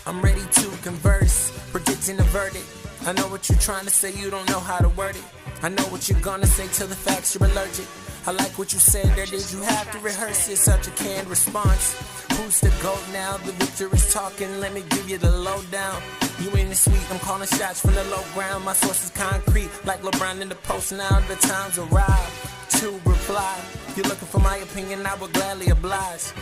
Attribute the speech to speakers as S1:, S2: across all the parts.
S1: I'm ready to converse, predicting a verdict. I know what you're trying to say, you don't know how to word it. I know what you're gonna say to the facts, you're allergic. I like what you said there, did you have to rehearse it? Such a canned response. Who's the GOAT now? The victory's talking, let me give you the lowdown. You ain't as sweet, I'm calling shots from the low ground. My source is concrete, like LeBron in the post now. The time's arrived to reply. You're looking for my opinion, I would gladly oblige.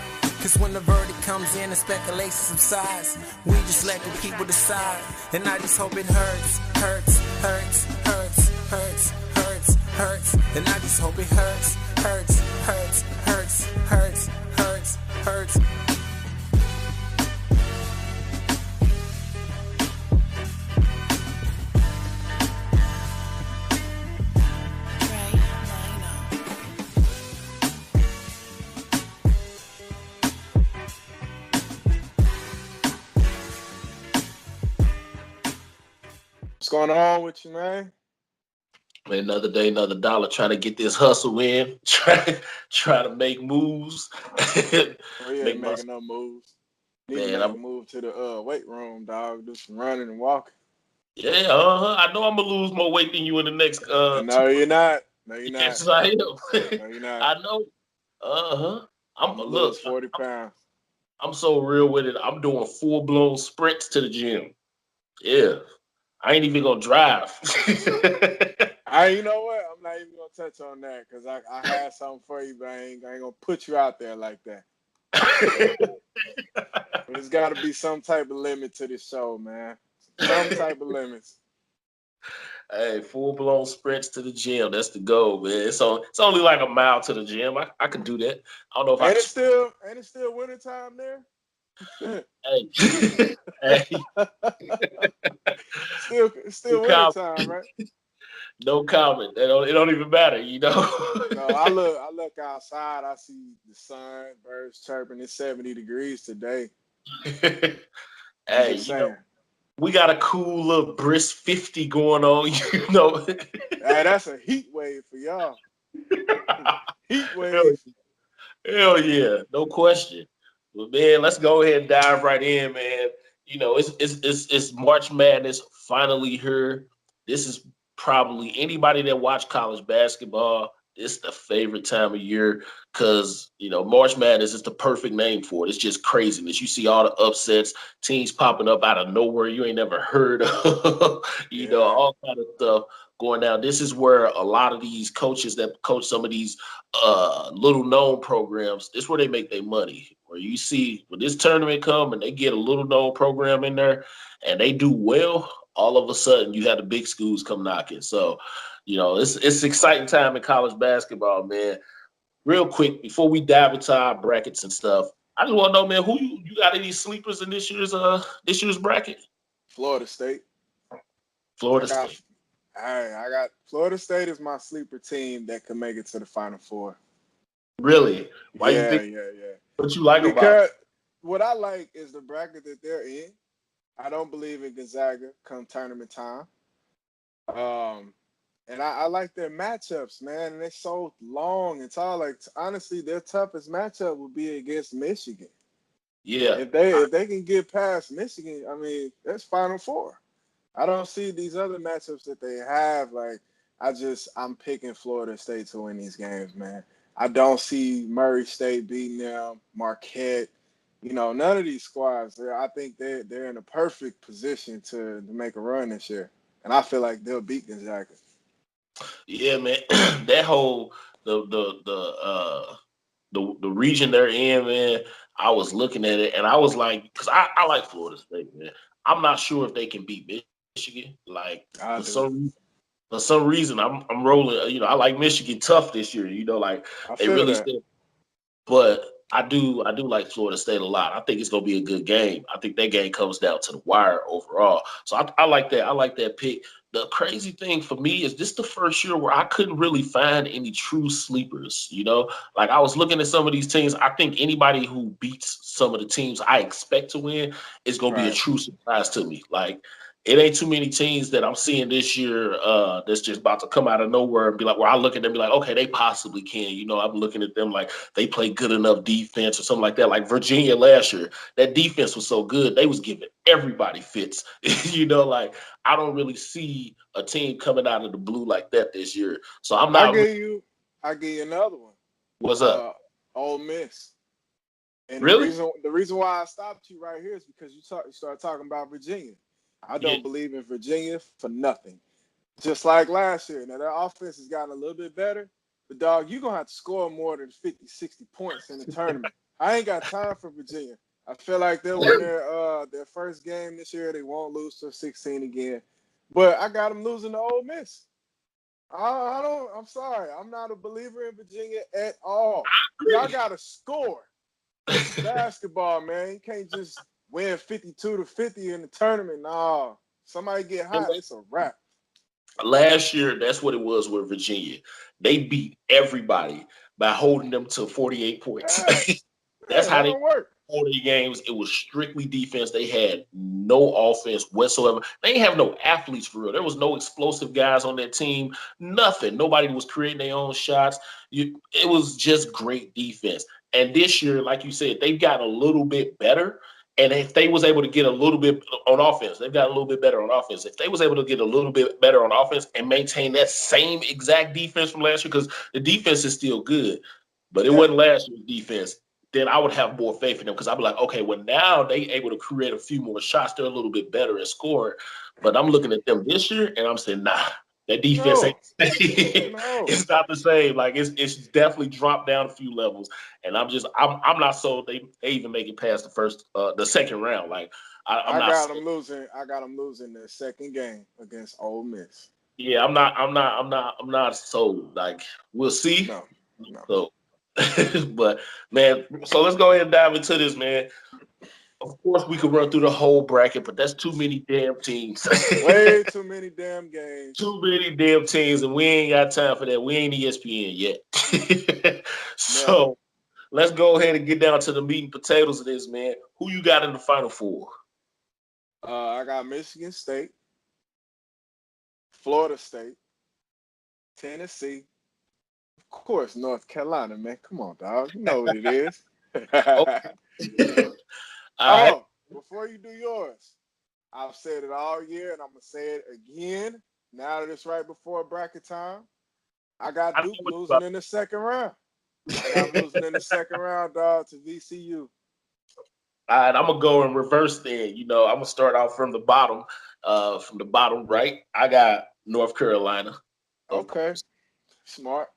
S1: Cause when the verdict comes in and speculation subsides, we just let the people decide. And I just hope it hurts, hurts, hurts, hurts, hurts, hurts, hurts. And I just hope it hurts, hurts, hurts, hurts, hurts, hurts, hurts.
S2: What's going on with you, man?
S3: Man, another day, another dollar, trying to get this hustle in, try to make moves.
S2: We ain't making no moves. Need to make a move to the weight room, dog. Do some running and walking.
S3: Yeah, I know I'm gonna lose more weight than you in the next.
S2: No, you're not. No, you're not.
S3: Yes, I am.
S2: No, you're not.
S3: I know. I'm
S2: gonna
S3: look.
S2: Lose 40 pounds.
S3: I'm so real with it. I'm doing full blown sprints to the gym. Yeah. I ain't even gonna drive.
S2: You know what? I'm not even gonna touch on that because I had something for you, but I ain't gonna put you out there like that. There's got to be some type of limit to this show, man. Some type of limits.
S3: Hey, full blown sprints to the gym. That's the goal, man. It's only like a mile to the gym. I could do that. I don't know if
S2: ain't it still wintertime there?
S3: Hey.
S2: Still wintertime, right?
S3: No comment. It don't even matter, you know.
S2: No, I look outside. I see the sun, birds chirping. It's 70 degrees today.
S3: Hey, you know, we got a cool little brisk 50 going on, you know.
S2: Hey, that's a heat wave for y'all. Heat wave.
S3: Hell yeah, no question. But man, let's go ahead and dive right in, man. You know, it's March Madness finally here. This is probably anybody that watch college basketball. It's the favorite time of year because, you know, March Madness is the perfect name for it. It's just craziness. You see all the upsets, teams popping up out of nowhere you ain't never heard of, you know, all kind of stuff going down. This is where a lot of these coaches that coach some of these little known programs, this is where they make their money. Where you see when this tournament come and they get a little known program in there and they do well, all of a sudden you have the big schools come knocking. So, you know, it's exciting time in college basketball, man. Real quick, before we dive into our brackets and stuff, I just want to know, man, who you got any sleepers in this year's bracket?
S2: Florida State.
S3: Florida State.
S2: I got Florida State is my sleeper team that can make it to the Final Four.
S3: Really? Why you think?
S2: Yeah.
S3: What you like about it?
S2: What I like is the bracket that they're in. I don't believe in Gonzaga come tournament time. And I like their matchups, man. And they're so long and tall. Like, honestly, their toughest matchup would be against Michigan.
S3: Yeah.
S2: If they can get past Michigan, I mean, that's Final Four. I don't see these other matchups that they have. Like, I'm picking Florida State to win these games, man. I don't see Murray State beating them, Marquette. You know, none of these squads. I think they're in a perfect position to make a run this year, and I feel like they'll beat Gonzaga.
S3: Yeah, man. That whole the region they're in, man. I was looking at it and I was like, because I like Florida State, man. I'm not sure if they can beat Michigan. Like for some reason, I'm rolling. You know, I like Michigan tough this year. You know, like they really still. But I do like Florida State a lot. I think it's gonna be a good game. I think that game comes down to the wire overall. So I like that. I like that pick. The crazy thing for me is this the first year where I couldn't really find any true sleepers. You know, like I was looking at some of these teams. I think anybody who beats some of the teams I expect to win is gonna be a true surprise to me. Like it ain't too many teams that I'm seeing this year that's just about to come out of nowhere and be like, where I look at them and be like, okay, they possibly can. You know, I'm looking at them like they play good enough defense or something like that. Like Virginia last year, that defense was so good. They was giving everybody fits. You know, like I don't really see a team coming out of the blue like that this year. So I'm
S2: I
S3: not.
S2: give you another one.
S3: What's up?
S2: Ole Miss. And
S3: Really?
S2: the reason why I stopped you right here is because you started talking about Virginia. I don't believe in Virginia for nothing. Just like last year. Now, their offense has gotten a little bit better, but, dog, you're going to have to score more than 50, 60 points in the tournament. I ain't got time for Virginia. I feel like they'll win their first game this year. They won't lose to 16 again. But I got them losing to Ole Miss. I'm sorry. I'm not a believer in Virginia at all. Y'all got to score. It's basketball, man. You can't just win 52-50 in the tournament. No. Somebody get hot, it's a wrap.
S3: Last year, that's what it was with Virginia. They beat everybody by holding them to 48 points.
S2: Yeah.
S3: That's how they
S2: work.
S3: 40 games. It was strictly defense. They had no offense whatsoever. They didn't have no athletes for real. There was no explosive guys on that team. Nothing. Nobody was creating their own shots. It was just great defense. And this year, like you said, they've got a little bit better. And if they was able to get a little bit on offense, they've got a little bit better on offense. If they was able to get a little bit better on offense and maintain that same exact defense from last year, because the defense is still good, but it wasn't last year's defense, then I would have more faith in them because I'd be like, okay, well, now they able to create a few more shots. They're a little bit better at scoring. But I'm looking at them this year, and I'm saying, nah, that defense ain't it's not the same. Like it's definitely dropped down a few levels. And I'm not sold they even make it past the second round. Like I got
S2: them losing. I got them losing the second game against Ole Miss.
S3: Yeah, I'm not sold. Like we'll see.
S2: No.
S3: So but man, so let's go ahead and dive into this, man. Of course, we could run through the whole bracket, but that's too many damn teams.
S2: Way too many damn games.
S3: Too many damn teams, and we ain't got time for that. We ain't ESPN yet. So let's go ahead and get down to the meat and potatoes of this, man. Who you got in the Final Four?
S2: I got Michigan State, Florida State, Tennessee, of course, North Carolina, man. Come on, dog. You know what it is. Before you do yours, I've said it all year, and I'm going to say it again. Now that it's right before bracket time, I got Duke losing in the second round. I got losing in the second round, dog, to VCU.
S3: All right, I'm going to go in reverse then. You know, I'm going to start off from the bottom right. I got North Carolina.
S2: Okay. Smart.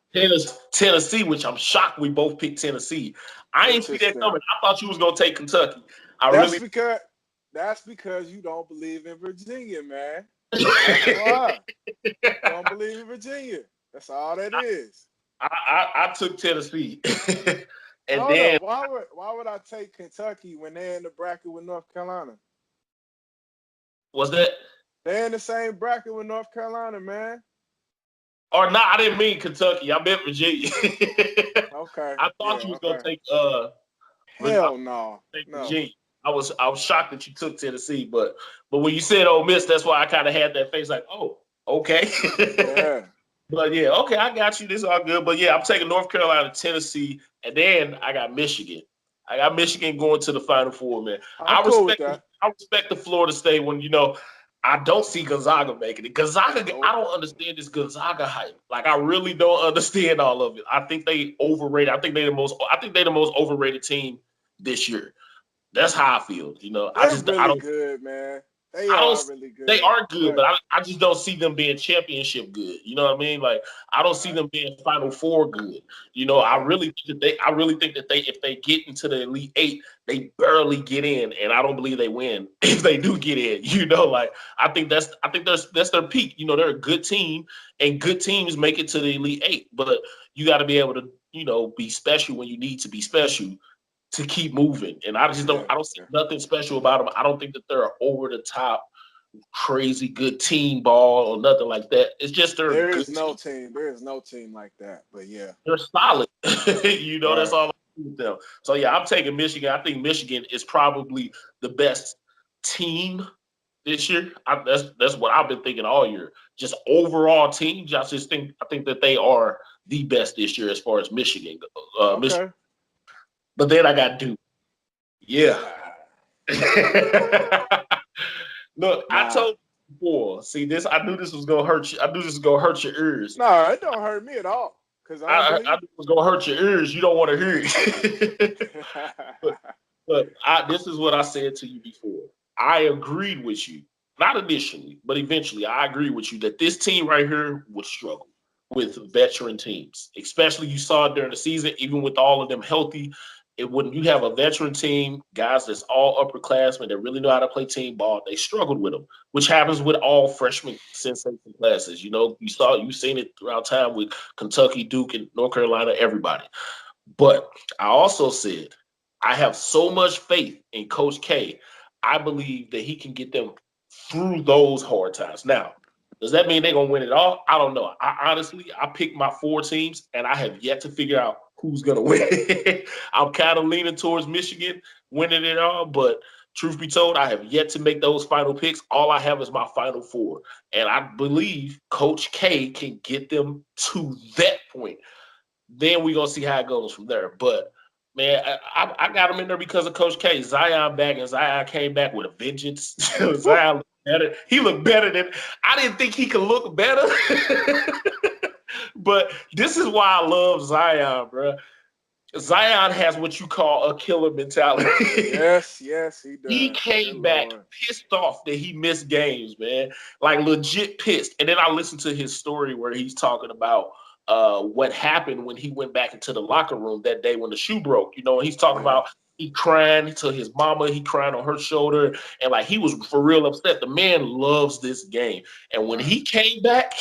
S3: Tennessee, which I'm shocked we both picked Tennessee. I ain't see that coming. I thought you was going to take Kentucky.
S2: That's because you don't believe in Virginia, man. That's why. You don't believe in Virginia. That's all that is.
S3: I took Tennessee. And
S2: Hold
S3: then
S2: up. Why would I take Kentucky when they're in the bracket with North Carolina?
S3: Was that?
S2: They're in the same bracket with North Carolina, man.
S3: Or not, I didn't mean Kentucky. I meant Virginia.
S2: Okay.
S3: I thought you was gonna take
S2: Hell no.
S3: Virginia. I was shocked that you took Tennessee, but when you said Ole Miss, that's why I kind of had that face like, oh, okay.
S2: Yeah.
S3: But yeah, okay, I got you. This is all good. But yeah, I'm taking North Carolina, Tennessee, and then I got Michigan. I got Michigan going to the Final Four, man. I respect the Florida State one. You know, I don't see Gonzaga making it. Gonzaga, I don't understand this Gonzaga hype. Like, I really don't understand all of it. I think they overrated. I think they're the most overrated team this year. That's how I feel. You know,
S2: I don't good, man. They are really good.
S3: They are good, but I just don't see them being championship good. You know what I mean? Like, I don't see them being Final Four good. You know, I really think that if they get into the Elite Eight, they barely get in, and I don't believe they win if they do get in. You know, like I think that's their peak. You know, they're a good team, and good teams make it to the Elite Eight, but you got to be able to, you know, be special when you need to be special to keep moving. And I just don't see nothing special about them. I don't think that they're an over the top, crazy good team ball or nothing like that. It's just
S2: there is no team like that. But yeah,
S3: they're solid. You know, that's all I do with them. So yeah, I'm taking Michigan. I think Michigan is probably the best team this year. That's what I've been thinking all year. Just overall teams, I think that they are the best this year as far as Michigan. Michigan. But then I got Duke. Yeah. Look, I told you before. See this? I knew this was gonna hurt you. I knew this was gonna hurt your ears.
S2: No, it don't hurt me at all. Because
S3: I knew it was gonna hurt your ears. You don't want to hear it. but this is what I said to you before. I agreed with you, not initially, but eventually. I agree with you that this team right here would struggle with veteran teams, especially you saw it during the season, even with all of them healthy. When you have a veteran team, guys that's all upperclassmen that really know how to play team ball, they struggled with them, which happens with all freshman sensation classes. You know, you've seen it throughout time with Kentucky, Duke, and North Carolina, everybody. But I also said I have so much faith in Coach K. I believe that he can get them through those hard times. Now, does that mean they're going to win it all? I don't know. I picked my 4 teams, and I have yet to figure out who's going to win. I'm kind of leaning towards Michigan winning it all, but truth be told, I have yet to make those final picks. All I have is my final 4, and I believe Coach K can get them to that point. Then we're going to see how it goes from there. But, man, I got him in there because of Coach K. Zion back, and Zion came back with a vengeance. Zion looked better. He looked better than – I didn't think he could look better. But this is why I love Zion, bro. Zion has what you call a killer mentality.
S2: Yes, he does.
S3: He came back pissed off that he missed games, man. Like, legit pissed. And then I listened to his story where he's talking about what happened when he went back into the locker room that day when the shoe broke. You know, and he's talking about he crying to his mama, he crying on her shoulder, and like he was for real upset. The man loves this game. And when he came back,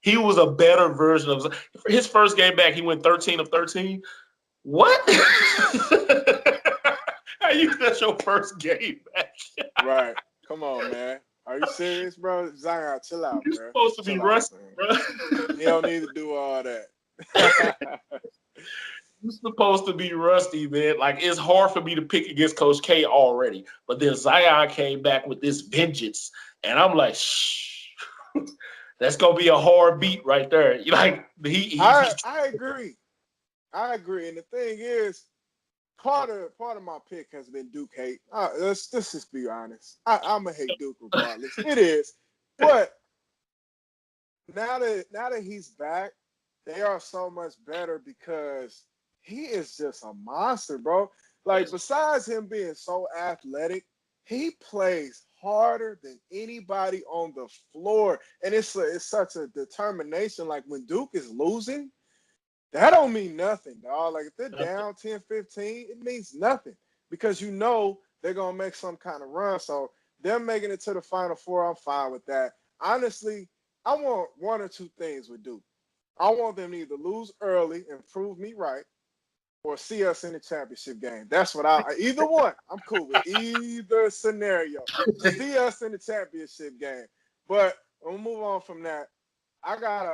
S3: he was a better version of his first game back. He went 13 of 13. What? How you got your first game back?
S2: Right. Come on, man. Are you serious, bro? Zion, chill out, bro.
S3: You're supposed to be rusty, bro.
S2: You don't need to do all that.
S3: You're supposed to be rusty, man. Like, it's hard for me to pick against Coach K already. But then Zion came back with this vengeance. And I'm like, shh. That's going to be a hard beat right there. Like,
S2: I agree. And the thing is, part of my pick has been Duke hate. Let's just be honest. I'm going to hate Duke regardless. It is. But now that he's back, they are so much better because he is just a monster, bro. Like, besides him being so athletic, he plays harder than anybody on the floor. And it's such a determination. Like, when Duke is losing, that don't mean nothing, dog. Like, if they're down 10-15, it means nothing because you know they're going to make some kind of run. So them making it to the Final Four, I'm fine with that. Honestly, I want 1 or 2 things with Duke. I want them to either lose early and prove me right or see us in the championship game. That's what either one. I'm cool with either scenario. See us in the championship game. But we'll move on from that. I got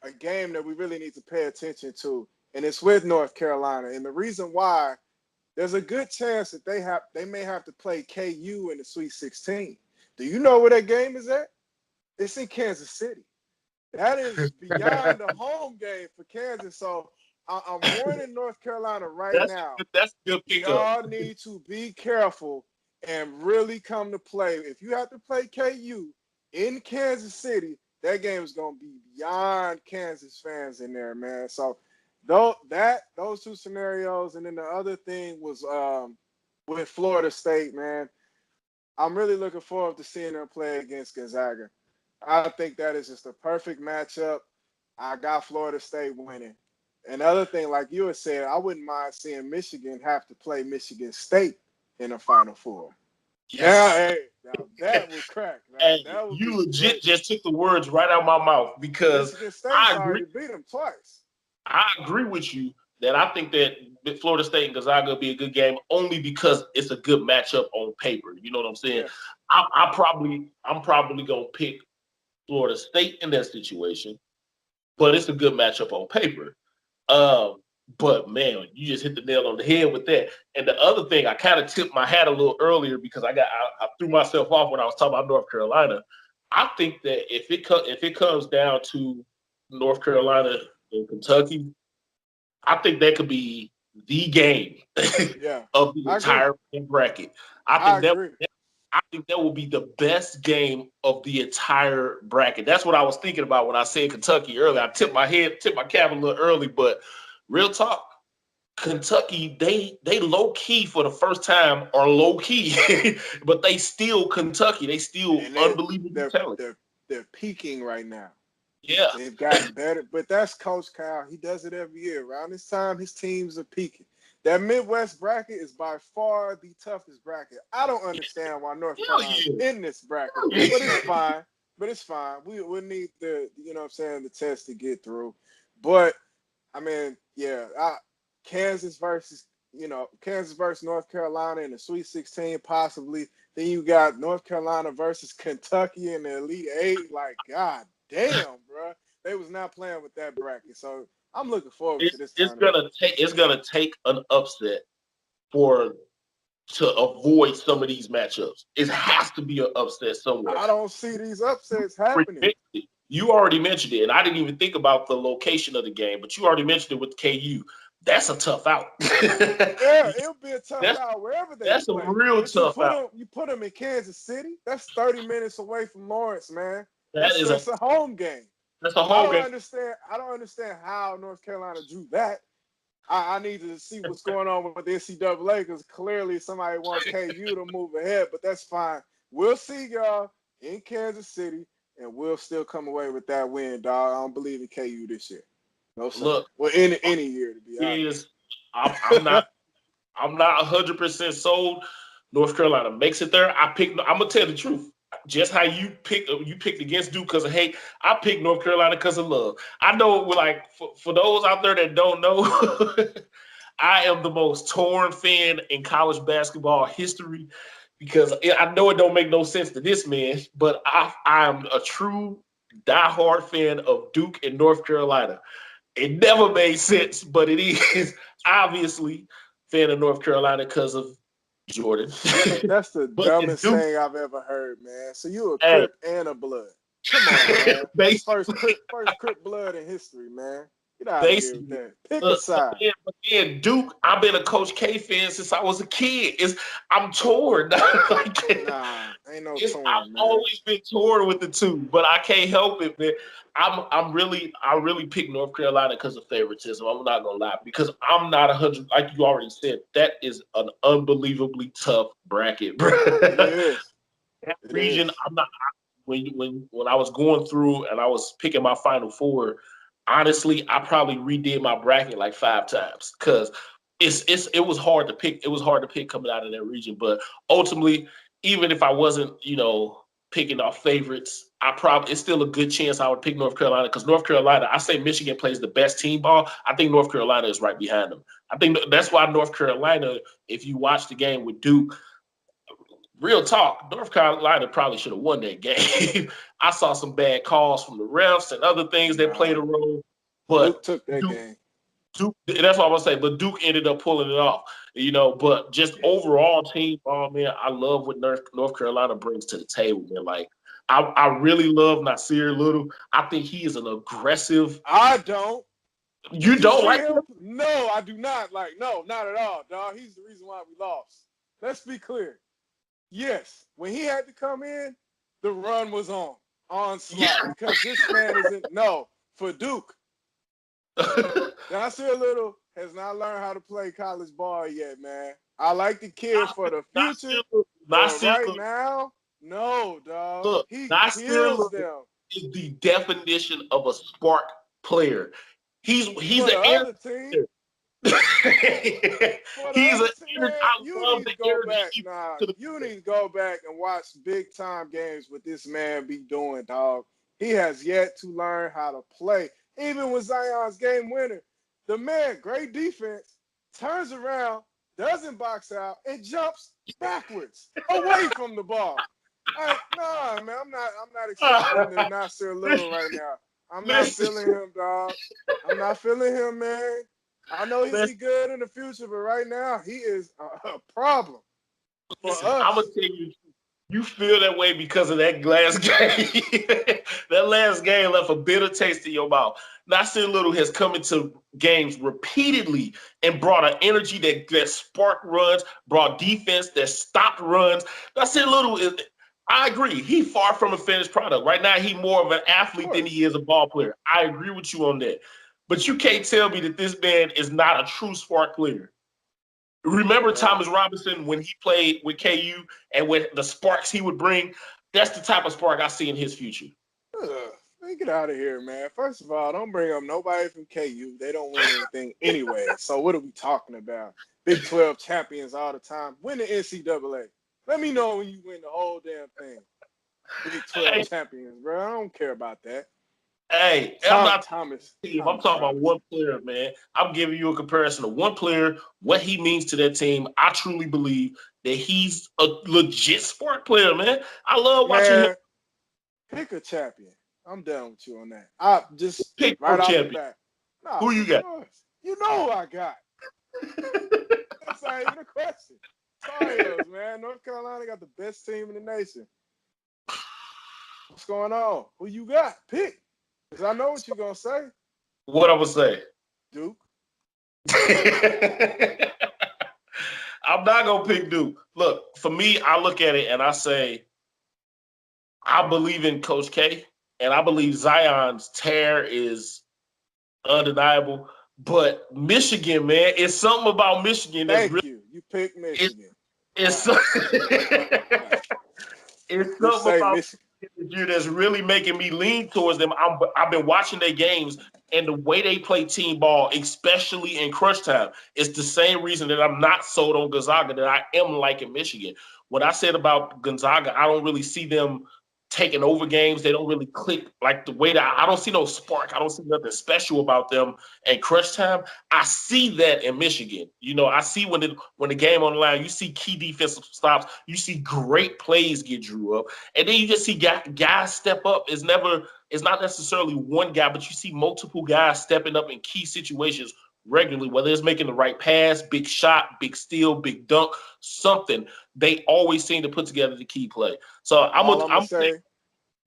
S2: a game that we really need to pay attention to, and it's with North Carolina. And the reason why, there's a good chance that they may have to play KU in the Sweet 16. Do you know where that game is at? It's in Kansas City. That is beyond the home game for Kansas. So I'm warning North Carolina now.
S3: That's a good pick.
S2: Y'all need to be careful and really come to play. If you have to play KU in Kansas City, that game is going to be beyond Kansas fans in there, man. So those 2 scenarios, and then the other thing was with Florida State, man. I'm really looking forward to seeing them play against Gonzaga. I think that is just a perfect matchup. I got Florida State winning. Another thing, like you had said, I wouldn't mind seeing Michigan have to play Michigan State in the Final Four. Yes. Now that was crack.
S3: You legit just took the words right out of my mouth because
S2: Michigan State's already beat them twice.
S3: I agree with you that I think that Florida State and Gonzaga will be a good game only because it's a good matchup on paper. You know what I'm saying? Yeah. I'm probably gonna pick Florida State in that situation, but it's a good matchup on paper. But man, you just hit the nail on the head with that. And the other thing, I kind of tipped my hat a little earlier because I threw myself off when I was talking about North Carolina. I think that if it comes down to North Carolina and Kentucky, I think that could be the game
S2: Yeah,
S3: of the
S2: I agree.
S3: entire bracket.
S2: I agree.
S3: I think that will be the best game of the entire bracket. That's what I was thinking about when I said Kentucky earlier. I tipped my cap a little early, but real talk, Kentucky, they low key for the first time are low key, but they still Kentucky. They still
S2: And
S3: unbelievable
S2: they're
S3: talent.
S2: they're peaking right now.
S3: Yeah,
S2: They've gotten better, but that's Coach Kyle. He does it every year. Around this time, his teams are peaking. That Midwest bracket is by far the toughest bracket. I don't understand why North
S3: hell
S2: Carolina's
S3: yeah.
S2: in this bracket, but it's fine. But it's fine. We need the the test to get through. But I mean, yeah, Kansas versus North Carolina in the Sweet 16 possibly. Then you got North Carolina versus Kentucky in the Elite Eight. Like, God damn, bro, they was not playing with that bracket. So I'm looking forward to this tournament.
S3: It's gonna take an upset for to avoid some of these matchups. It has to be an upset somewhere.
S2: I don't see these upsets happening.
S3: You already mentioned it, and I didn't even think about the location of the game, but you already mentioned it with KU. That's a tough out.
S2: Yeah, it'll be a tough out wherever they
S3: that's
S2: play.
S3: A real tough out.
S2: You put them in Kansas City. That's 30 minutes away from Lawrence, man.
S3: That's
S2: a home game.
S3: That's a home game.
S2: I don't understand how North Carolina drew that. I need to see what's going on with the NCAA because clearly somebody wants KU to move ahead, but that's fine. We'll see y'all in Kansas City, and we'll still come away with that win, dog. I don't believe in KU this year. No, sir.
S3: Look,
S2: well, any year to be honest.
S3: I'm not 100% sold. North Carolina makes it there. I'm gonna tell the truth. Just how you picked against Duke because of hate. I picked North Carolina because of love. I know, like for those out there that don't know, I am the most torn fan in college basketball history because I know it don't make no sense to this man, but I'm a true diehard fan of Duke and North Carolina. It never made sense, but it is obviously fan of North Carolina because of Jordan.
S2: That's the dumbest thing I've ever heard, man. So you a Crip and a Blood. Come on, man. First Crip Blood in history, man. Get out of here with that. Pick a side.
S3: But then Duke, I've been a Coach K fan since I was a kid. I'm torn.
S2: Ain't no torn,
S3: I've
S2: man.
S3: always been torn with the two, but I can't help it, man. I really pick North Carolina because of favoritism. I'm not gonna lie, because I'm not 100. Like you already said, that is an unbelievably tough bracket, bro.
S2: It is.
S3: That region, I'm not. When I was going through and I was picking my Final Four, honestly, I probably redid my bracket like 5 times because it was hard to pick. It was hard to pick coming out of that region, but ultimately, even if I wasn't, picking off favorites, it's still a good chance I would pick North Carolina because North Carolina, I say Michigan plays the best team ball. I think North Carolina is right behind them. I think that's why North Carolina, if you watch the game with Duke, real talk, North Carolina probably should have won that game. I saw some bad calls from the refs and other things that played a role. But
S2: Duke took that game.
S3: Duke, that's what I was saying. But Duke ended up pulling it off, But just overall team ball, man, I love what North Carolina brings to the table, man. Like, I really love Nasir Little. I think he is an aggressive.
S2: I don't.
S3: You don't like him?
S2: No, I do not. No, not at all, dog. He's the reason why we lost. Let's be clear. Yes, when he had to come in, the run was on slide because this man isn't. No, for Duke. Nasir Little has not learned how to play college ball yet, man. I like the kid for the future. Right now, no, dog.
S3: Look,
S2: he
S3: kills
S2: them.
S3: Is the definition of a spark player. He's
S2: an other team.
S3: He's an
S2: you need to go back and watch big time games what this man be doing, dog. He has yet to learn how to play. Even with Zion's game winner, the man, great defense, turns around, doesn't box out, and jumps backwards away from the ball. Nah, man, I'm not accepting the Nasir Little right now. I'm not feeling him, dog. I'm not feeling him, man. I know he'll be good in the future, but right now he is a problem for
S3: Listen,
S2: us.
S3: I'm gonna tell you, you feel that way because of that last game. That last game left a bitter taste in your mouth. Nasir Little has come into games repeatedly and brought an energy that sparked runs, brought defense that stopped runs. Nasir Little is. I agree. He's far from a finished product. Right now, he's more of an athlete than he is a ball player. I agree with you on that. But you can't tell me that this man is not a true spark player. Remember Thomas Robinson when he played with KU and with the sparks he would bring? That's the type of spark I see in his future.
S2: Get out of here, man. First of all, don't bring up nobody from KU. They don't win anything anyway. So what are we talking about? Big 12 champions all the time. Win the NCAA. Let me know when you win the whole damn thing. Big 12 champions, bro. I don't care about that.
S3: Hey,
S2: Thomas.
S3: I'm talking about one player, man. I'm giving you a comparison of one player, what he means to that team. I truly believe that he's a legit sport player, man. I love watching him.
S2: Pick a champion. I'm done with you on that. I just
S3: pick
S2: right off
S3: champion.
S2: the bat. Nah,
S3: who you got?
S2: You know who I got. That's not even a question. Sorry, man. North Carolina got the best team in the nation. What's going on? Who you got? Pick. Because I know what you're going to say.
S3: What I'm going to say?
S2: Duke.
S3: I'm not going to pick Duke. Look, for me, I look at it and I say, I believe in Coach K, and I believe Zion's tear is undeniable. But Michigan, man, it's something about Michigan that's
S2: Thank you. You picked Michigan.
S3: It's something about
S2: Michigan
S3: that's really making me lean towards them. I've been watching their games, and the way they play team ball, especially in crunch time, is the same reason that I'm not sold on Gonzaga that I am liking Michigan. What I said about Gonzaga, I don't really see them taking over games. They don't really click like the way that I don't see no spark. I don't see nothing special about them in crunch time. I see that in Michigan. You know, I see when the game on the line, you see key defensive stops. You see great plays get drew up. And then you just see guys step up. It's not necessarily one guy, but you see multiple guys stepping up in key situations regularly, whether it's making the right pass, big shot, big steal, big dunk, something. They always seem to put together the key play. So all I'm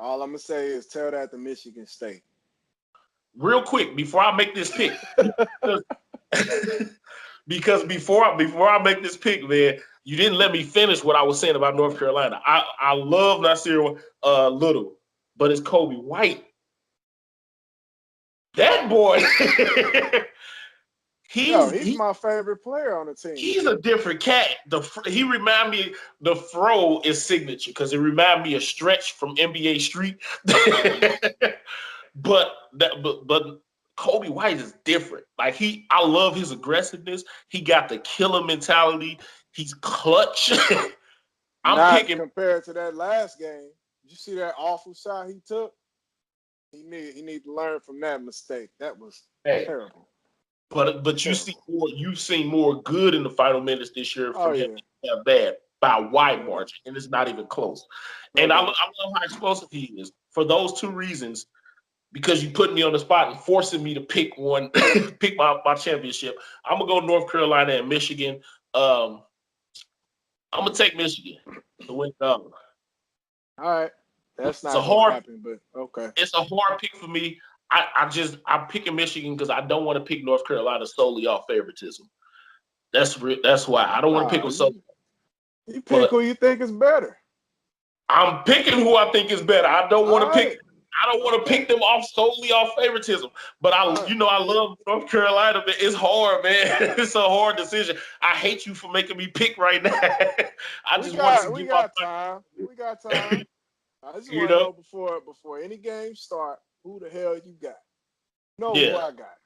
S2: gonna say is tell that to Michigan State.
S3: Real quick before I make this pick, because before I make this pick, man, you didn't let me finish what I was saying about North Carolina. I love Nasir Little, but it's Kobe White. That boy.
S2: He's my favorite player on the team.
S3: He's a different cat. He remind me, the fro is signature because it remind me of Stretch from NBA Street. but Kobe White is different. Like I love his aggressiveness. He got the killer mentality. He's clutch.
S2: Compared to that last game. Did you see that awful shot he took? He need to learn from that mistake. That was terrible.
S3: But you've seen more good in the final minutes this year from him than bad by a wide margin, and it's not even close. And I love how explosive he is for those two reasons. Because you put me on the spot and forcing me to pick my championship. I'm gonna go North Carolina and Michigan. I'm gonna take Michigan to win.
S2: All right, that's not happening, but okay.
S3: It's a hard pick for me. I'm picking Michigan because I don't want to pick North Carolina solely off favoritism. That's why I don't want to pick them solely.
S2: You pick who you think is better.
S3: I'm picking who I think is better. I don't want to pick them off solely off favoritism. But I love North Carolina, but it's hard, man. It's a hard decision. I hate you for making me pick right now. We got
S2: time. I just want to know before any game start, who the hell you got? Who I got.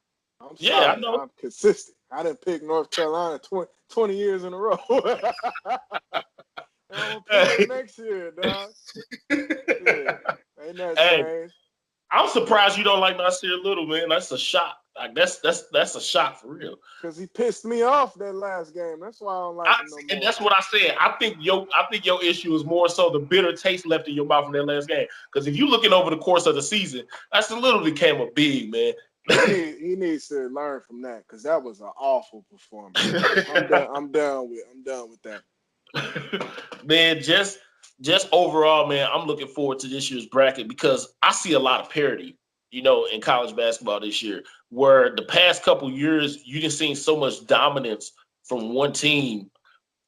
S2: I'm sorry.
S3: I know.
S2: I'm consistent. I didn't pick North Carolina 20 years in a row. I'm gonna pick it next year, dog. Ain't that strange?
S3: I'm surprised you don't like Nasir Little, man. That's a shot. Like that's a shot for real.
S2: Because he pissed me off that last game. That's why I don't like him no more.
S3: And that's what I said. I think your issue is more so the bitter taste left in your mouth from that last game. Because if you're looking over the course of the season, Nasir Little became a big man.
S2: He needs to learn from that because that was an awful performance. I'm done with that.
S3: Man, just overall, man, I'm looking forward to this year's bracket because I see a lot of parity, in college basketball this year. Where the past couple years you just seen so much dominance from one team,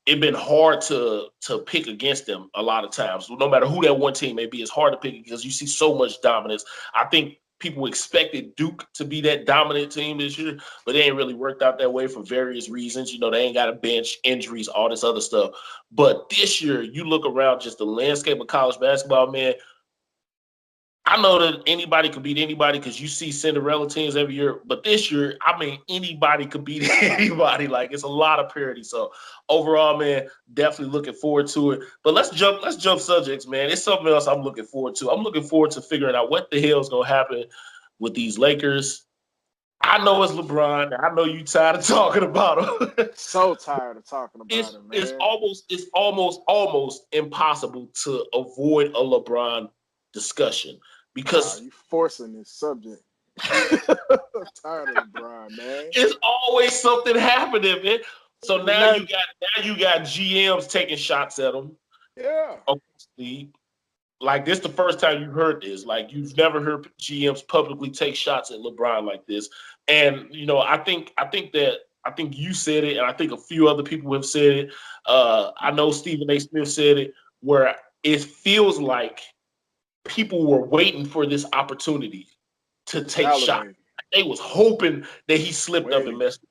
S3: it's been hard to pick against them a lot of times. No matter who that one team may be, it's hard to pick because you see so much dominance. I think people expected Duke to be that dominant team this year, but they ain't really worked out that way for various reasons. They ain't got a bench, injuries, all this other stuff. But this year, you look around just the landscape of college basketball, man. I know that anybody could beat anybody because you see Cinderella teams every year. But this year, I mean, anybody could beat anybody. Like, it's a lot of parity. So overall, man, definitely looking forward to it. But let's jump subjects, man. It's something else I'm looking forward to. I'm looking forward to figuring out what the hell is going to happen with these Lakers. I know it's LeBron. I know you tired of talking about him.
S2: So tired of talking about him, man.
S3: It's almost impossible to avoid a LeBron discussion because
S2: you forcing this subject. I'm tired of LeBron, man.
S3: It's always something happening, man. So now you got GMs taking shots at him.
S2: Yeah.
S3: Like, this is the first time you heard this. Like, you've never heard GMs publicly take shots at LeBron like this. And I think you said it, and I think a few other people have said it. I know Stephen A. Smith said it, where it feels like people were waiting for this opportunity to take shots. They was hoping that he slipped up and messed up.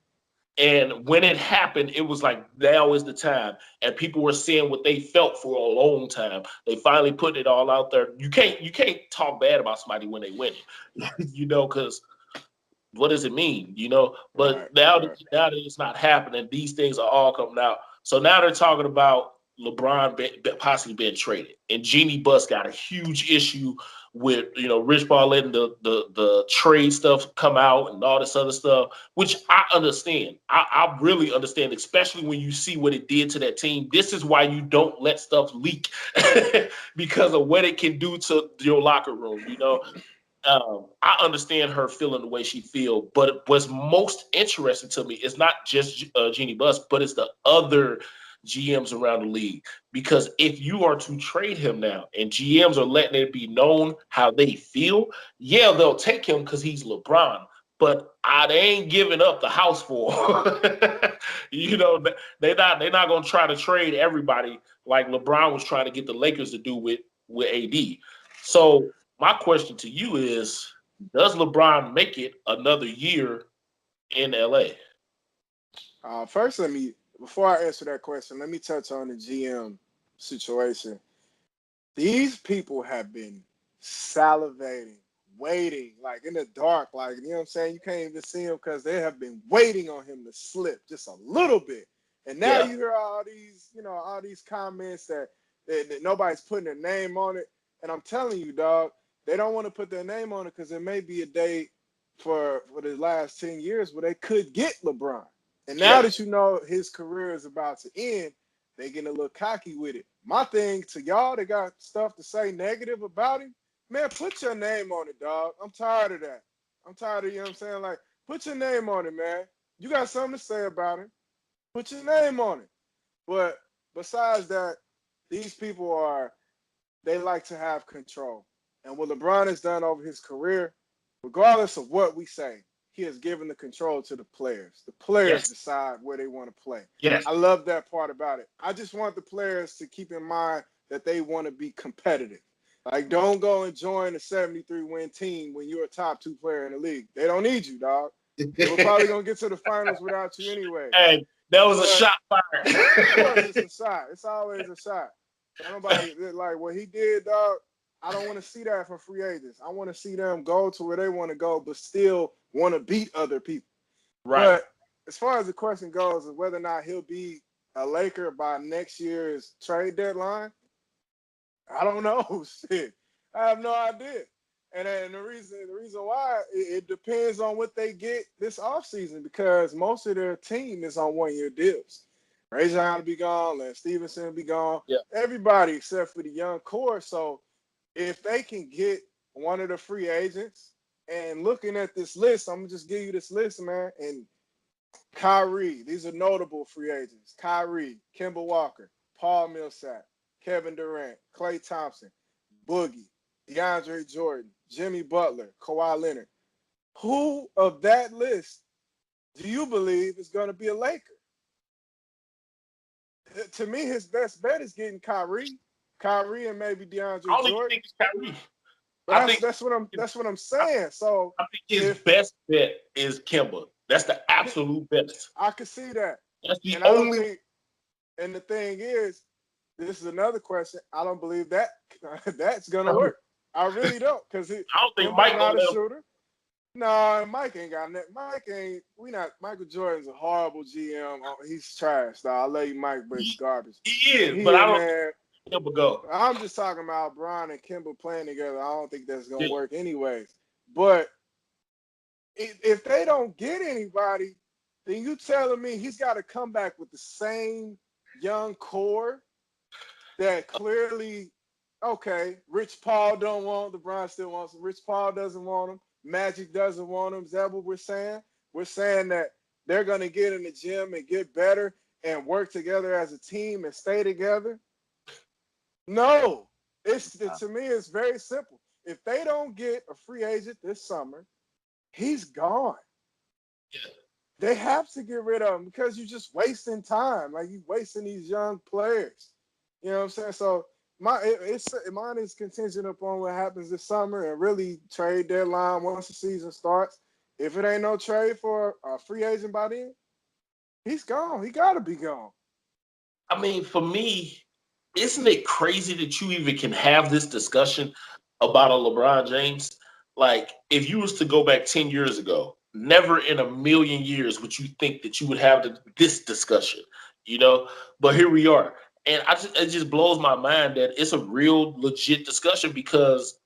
S3: And when it happened, it was like, now is the time. And people were saying what they felt for a long time. They finally put it all out there. You can't talk bad about somebody when they win it, because what does it mean, But now that it's not happening, these things are all coming out. So now they're talking about LeBron possibly being traded. And Jeannie Buss got a huge issue with, Rich Paul letting the trade stuff come out and all this other stuff, which I understand. I really understand, especially when you see what it did to that team. This is why you don't let stuff leak because of what it can do to your locker room, I understand her feeling the way she feels, but what's most interesting to me is not just Jeannie Buss, but it's the other GMs around the league. Because if you are to trade him now and GMs are letting it be known how they feel, yeah, they'll take him because he's LeBron. But they ain't giving up the house for him. They're not gonna try to trade everybody like LeBron was trying to get the Lakers to do with AD. So my question to you is, does LeBron make it another year in LA?
S2: First, before I answer that question, let me touch on the GM situation. These people have been salivating, waiting, like in the dark, like, you know what I'm saying? You can't even see him because they have been waiting on him to slip just a little bit. And now you hear all these comments that nobody's putting their name on it. And I'm telling you, dog, they don't want to put their name on it because there may be a day for the last 10 years where they could get LeBron. And now that his career is about to end, they getting a little cocky with it. My thing to y'all that got stuff to say negative about him, man, put your name on it, dog. I'm tired of that. I'm tired of, you know what I'm saying? Like, put your name on it, man. You got something to say about him. Put your name on it. But besides that, these people they like to have control. And what LeBron has done over his career, regardless of what we say, he has given the control to the players. The players decide where they want to play.
S3: Yes.
S2: I love that part about it. I just want the players to keep in mind that they want to be competitive. Like, don't go and join a 73-win team when you're a top 2 player in the league. They don't need you, dog. We're probably going to get to the finals without you anyway.
S3: Hey, that was a shot fired.
S2: Of course, it's a shot. It's always a shot. Nobody, like, what he did, dog, I don't want to see that from free agents. I want to see them go to where they want to go, but still want to beat other people.
S3: Right.
S2: But as far as the question goes of whether or not he'll be a Laker by next year's trade deadline, I don't know. Shit, I have no idea. And the reason why, it depends on what they get this offseason, because most of their team is on 1-year deals. Rajon will be gone, Lance Stevenson will be gone.
S3: Yeah.
S2: Everybody except for the young core. So if they can get one of the free agents And looking at this list, I'm gonna just give you this list, man. And Kyrie, these are notable free agents. Kyrie, Kemba Walker, Paul Millsap, Kevin Durant, Klay Thompson, Boogie, DeAndre Jordan, Jimmy Butler, Kawhi Leonard. Who of that list do you believe is going to be a Laker? To me, his best bet is getting Kyrie and maybe DeAndre
S3: I don't even
S2: Jordan.
S3: think it's Kyrie.
S2: That's what I'm saying. So
S3: I think his best bet is Kemba. That's the absolute best.
S2: I could see that.
S3: That's the
S2: and
S3: only.
S2: And the thing is, this is another question. I don't believe that that's gonna work. I really don't, because
S3: I don't think
S2: Mike
S3: Mike
S2: not a
S3: gonna
S2: shooter. No, Mike ain't got that. Michael Jordan's a horrible GM. He's trash. I love you, Mike, but he's garbage.
S3: He is, but I don't.
S2: Man,
S3: Kemba go.
S2: I'm just talking about Bron and Kemba playing together. I don't think that's gonna work anyways. But if they don't get anybody, then you telling me he's got to come back with the same young core that clearly, okay, Rich Paul don't want, LeBron still wants him. Rich Paul doesn't want him. Magic doesn't want him. Is that what we're saying? We're saying that they're going to get in the gym and get better and work together as a team and stay together? No. To me, it's very simple. If they don't get a free agent this summer, he's gone.
S3: Yeah.
S2: They have to get rid of him because you're just wasting time. Like, you're wasting these young players. You know what I'm saying? So mine is contingent upon what happens this summer and really trade deadline once the season starts. If it ain't no trade for a free agent by then, he's gone. He got to be gone.
S3: I mean, for me, isn't it crazy that you even can have this discussion about a LeBron James? Like, if you was to go back 10 years ago, never in a million years would you think that you would have this discussion, you know? But here we are. And it just blows my mind that it's a real legit discussion, because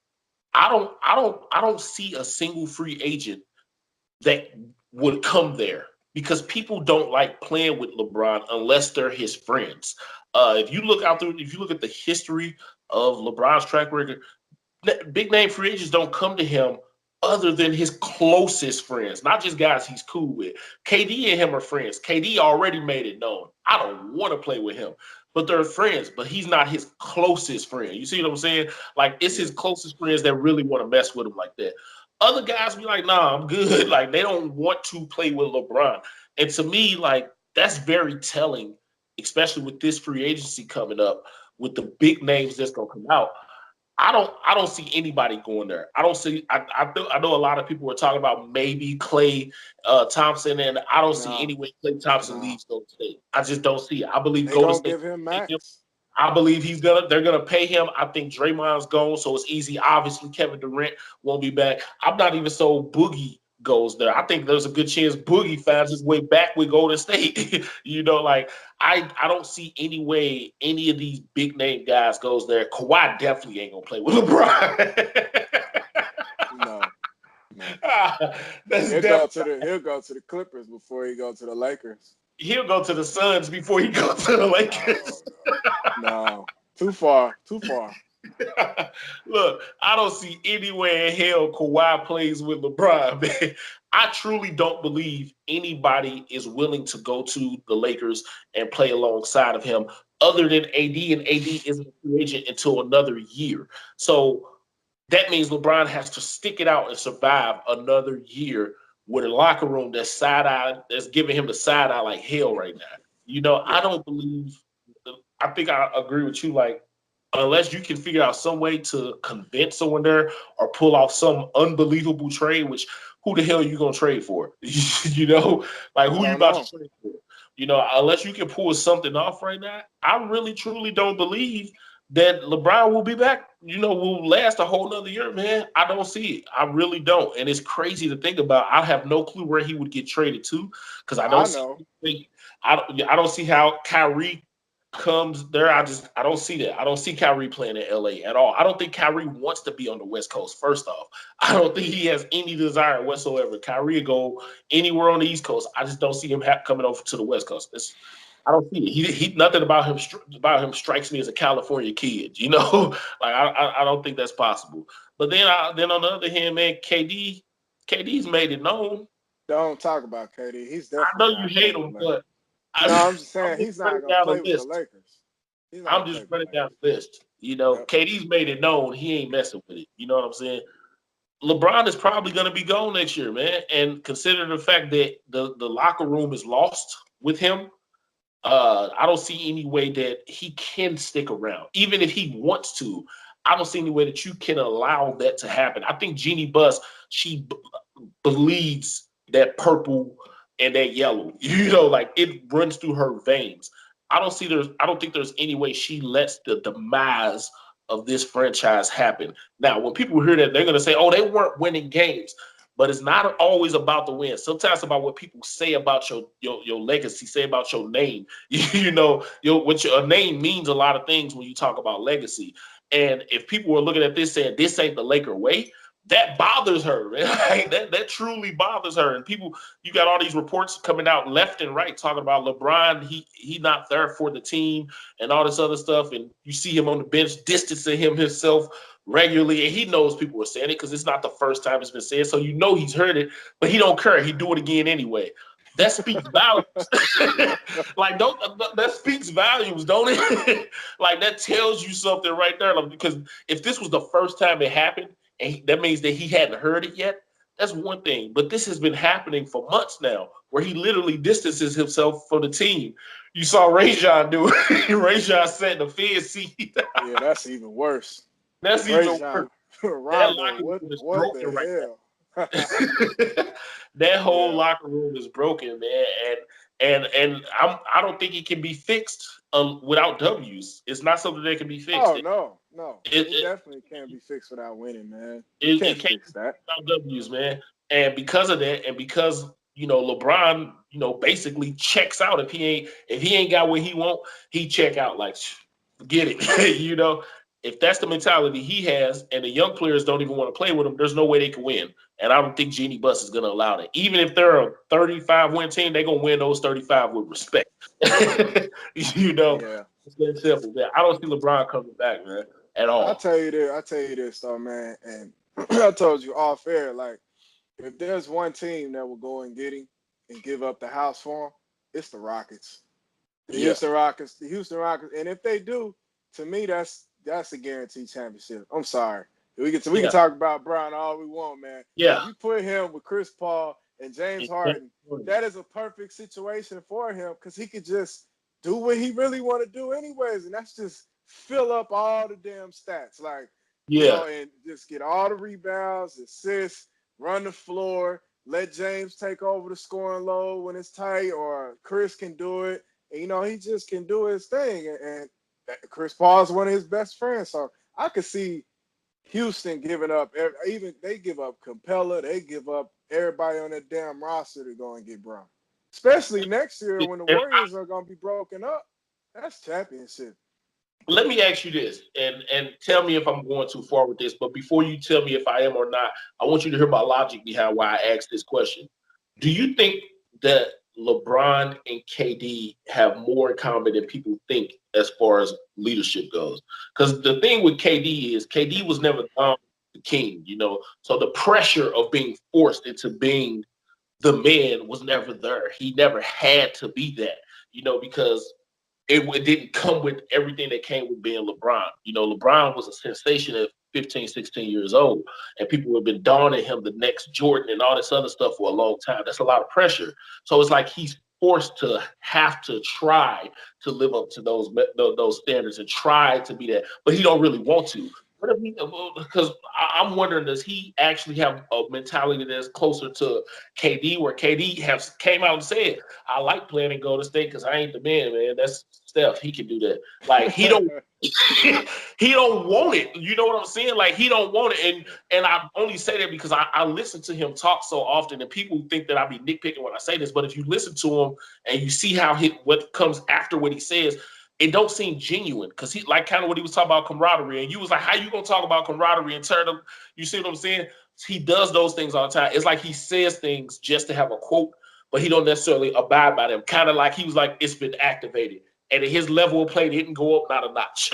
S3: I don't see a single free agent that would come there, because people don't like playing with LeBron unless they're his friends. If you look at the history of LeBron's track record, big name free agents don't come to him other than his closest friends, not just guys he's cool with. KD and him are friends. KD already made it known, I don't want to play with him. But they're friends, but he's not his closest friend. You see what I'm saying? Like, it's his closest friends that really want to mess with him like that. Other guys be like, nah, I'm good. Like, they don't want to play with LeBron. And to me, like, that's very telling, especially with this free agency coming up, with the big names that's going to come out. I don't see anybody going there. I know a lot of people were talking about maybe Klay Thompson, and I don't see any way Klay Thompson leaves Golden State. I just don't see it. I believe Golden State
S2: give him max.
S3: I believe they're gonna pay him. I think Draymond's gone, so it's easy. Obviously, Kevin Durant won't be back. I'm not even so Boogie goes there. I think there's a good chance Boogie finds his way back with Golden State. You know, like, I don't see any way any of these big name guys goes there. Kawhi definitely ain't gonna play with LeBron.
S2: No.
S3: He'll
S2: go to the Clippers before he go to the Lakers.
S3: He'll go to the Suns before he goes to the Lakers.
S2: No. Too far.
S3: Look, I don't see anywhere in hell Kawhi plays with LeBron, man. I truly don't believe anybody is willing to go to the Lakers and play alongside of him other than AD, and AD isn't a free agent until another year. So that means LeBron has to stick it out and survive another year with a locker room that's side-eye, that's giving him the side-eye like hell right now. You know, I don't believe – I think I agree with you, like, unless you can figure out some way to convince someone there or pull off some unbelievable trade, which who the hell are you going to trade for? You know, like, who you about to trade for? You know, unless you can pull something off right now, I really, truly don't believe that LeBron will be back, you know, will last a whole nother year, man. I don't see it. I really don't. And it's crazy to think about. I have no clue where he would get traded to, because I don't see how Kyrie comes there. I don't see that. I don't see Kyrie playing in LA at all. I don't think Kyrie wants to be on the West Coast, first off. I don't think he has any desire whatsoever. Kyrie go anywhere on the East Coast. I just don't see him coming over to the West Coast. I don't see it. He nothing about him strikes me as a California kid, you know? Like, I don't think that's possible. But then on the other hand, man, KD, KD's made it known.
S2: Don't talk about KD. He's
S3: I know
S2: definitely
S3: you
S2: not
S3: hate
S2: playing
S3: him,
S2: with the
S3: but
S2: Lakers. No, I'm just saying
S3: just
S2: he's not
S3: running
S2: gonna
S3: down
S2: play
S3: the
S2: with the
S3: list.
S2: Lakers. He's not
S3: I'm
S2: gonna play
S3: just
S2: with the
S3: running down
S2: Lakers.
S3: the list. You know,
S2: Yep.
S3: KD's made it known he ain't messing with it. You know what I'm saying? LeBron is probably going to be gone next year, man. And consider the fact that the locker room is lost with him, I don't see any way that he can stick around. Even if he wants to, I don't see any way that you can allow that to happen. I think Jeannie Buss, she bleeds that purple and that yellow. You know, like it runs through her veins. I don't think there's any way she lets the demise of this franchise happen. Now, when people hear that, they're gonna say, "Oh, they weren't winning games." But it's not always about the win. Sometimes it's about what people say about your legacy, say about your name. You know, your name means a lot of things when you talk about legacy. And if people were looking at this saying this ain't the Laker way, that bothers her, man. Like, that truly bothers her. And people, you got all these reports coming out left and right talking about LeBron. He not there for the team and all this other stuff. And you see him on the bench distancing himself regularly, and he knows people are saying it because it's not the first time it's been said. So you know he's heard it, but he don't care. He do it again anyway. That speaks volumes. Like don't that speaks volumes, don't it? Like that tells you something right there. Like, because if this was the first time it happened, and that means that he hadn't heard it yet. That's one thing. But this has been happening for months now, where he literally distances himself from the team. You saw Rajon do it. Rajon sat in the Fed seat.
S2: Yeah, that's even worse.
S3: That's even worse.
S2: Rajon
S3: That
S2: Rondo,
S3: locker room is
S2: what
S3: broken right
S2: the hell?
S3: now. That whole
S2: Yeah.
S3: locker room is broken, man. And I don't think it can be fixed without W's. It's not something that can be fixed.
S2: Oh no. It
S3: It,
S2: definitely can't be fixed without winning, man. You
S3: it
S2: can't
S3: can't
S2: fix that.
S3: be without W's, man. And because of that, and because LeBron, basically checks out if he ain't got what he want, he check out like forget it. If that's the mentality he has, and the young players don't even want to play with him, there's no way they can win. And I don't think Jeannie Buss is going to allow that. Even if they're a 35 win team, they're going to win those 35 with respect.
S2: Yeah.
S3: It's very simple. Man. I don't see LeBron coming back, man, at
S2: I
S3: all.
S2: tell you this though, man. And I told you off air, like if there's one team that will go and get him and give up the house for him, it's the Rockets. The
S3: Yeah.
S2: Houston Rockets. And if they do, to me, that's a guaranteed championship. I'm sorry. We can talk about Brown all we want, man.
S3: Yeah.
S2: If you put him with Chris Paul and James Harden, that is a perfect situation for him because he could just do what he really want to do anyways, and that's just fill up all the damn stats, like and just get all the rebounds, assists, run the floor, let James take over the scoring load when it's tight, or Chris can do it. And, he just can do his thing, and Chris Paul is one of his best friends, so I could see Houston giving up. Even they give up Capella, they give up everybody on that damn roster to go and get Brown. Especially next year when the Warriors are going to be broken up. That's championship.
S3: Let me ask you this, and tell me if I'm going too far with this. But before you tell me if I am or not, I want you to hear my logic behind why I asked this question. Do you think that LeBron and KD have more in common than people think as far as leadership goes? Because the thing with KD is KD was never the king, so the pressure of being forced into being the man was never there. He never had to be that, because it didn't come with everything that came with being LeBron. LeBron was a sensation at 15, 16 years old, and people have been dawning him the next Jordan and all this other stuff for a long time. That's a lot of pressure. So it's like he's forced to have to try to live up to those standards and try to be that, but he don't really want to. Because I'm wondering, does he actually have a mentality that's closer to KD, where KD came out and said, "I like playing in Golden State because I ain't the man. That's Steph. He can do that." Like he don't, he don't want it. You know what I'm saying? Like he don't want it. And I only say that because I listen to him talk so often, and people think that I be nitpicking when I say this. But if you listen to him and you see what comes after what he says, it don't seem genuine, because he like kind of what he was talking about camaraderie, and you was like, how you gonna talk about camaraderie and turn them? You see what I'm saying? He does those things all the time. It's like he says things just to have a quote, but he don't necessarily abide by them. Kind of like he was like, it's been activated, and his level of play didn't go up not a notch.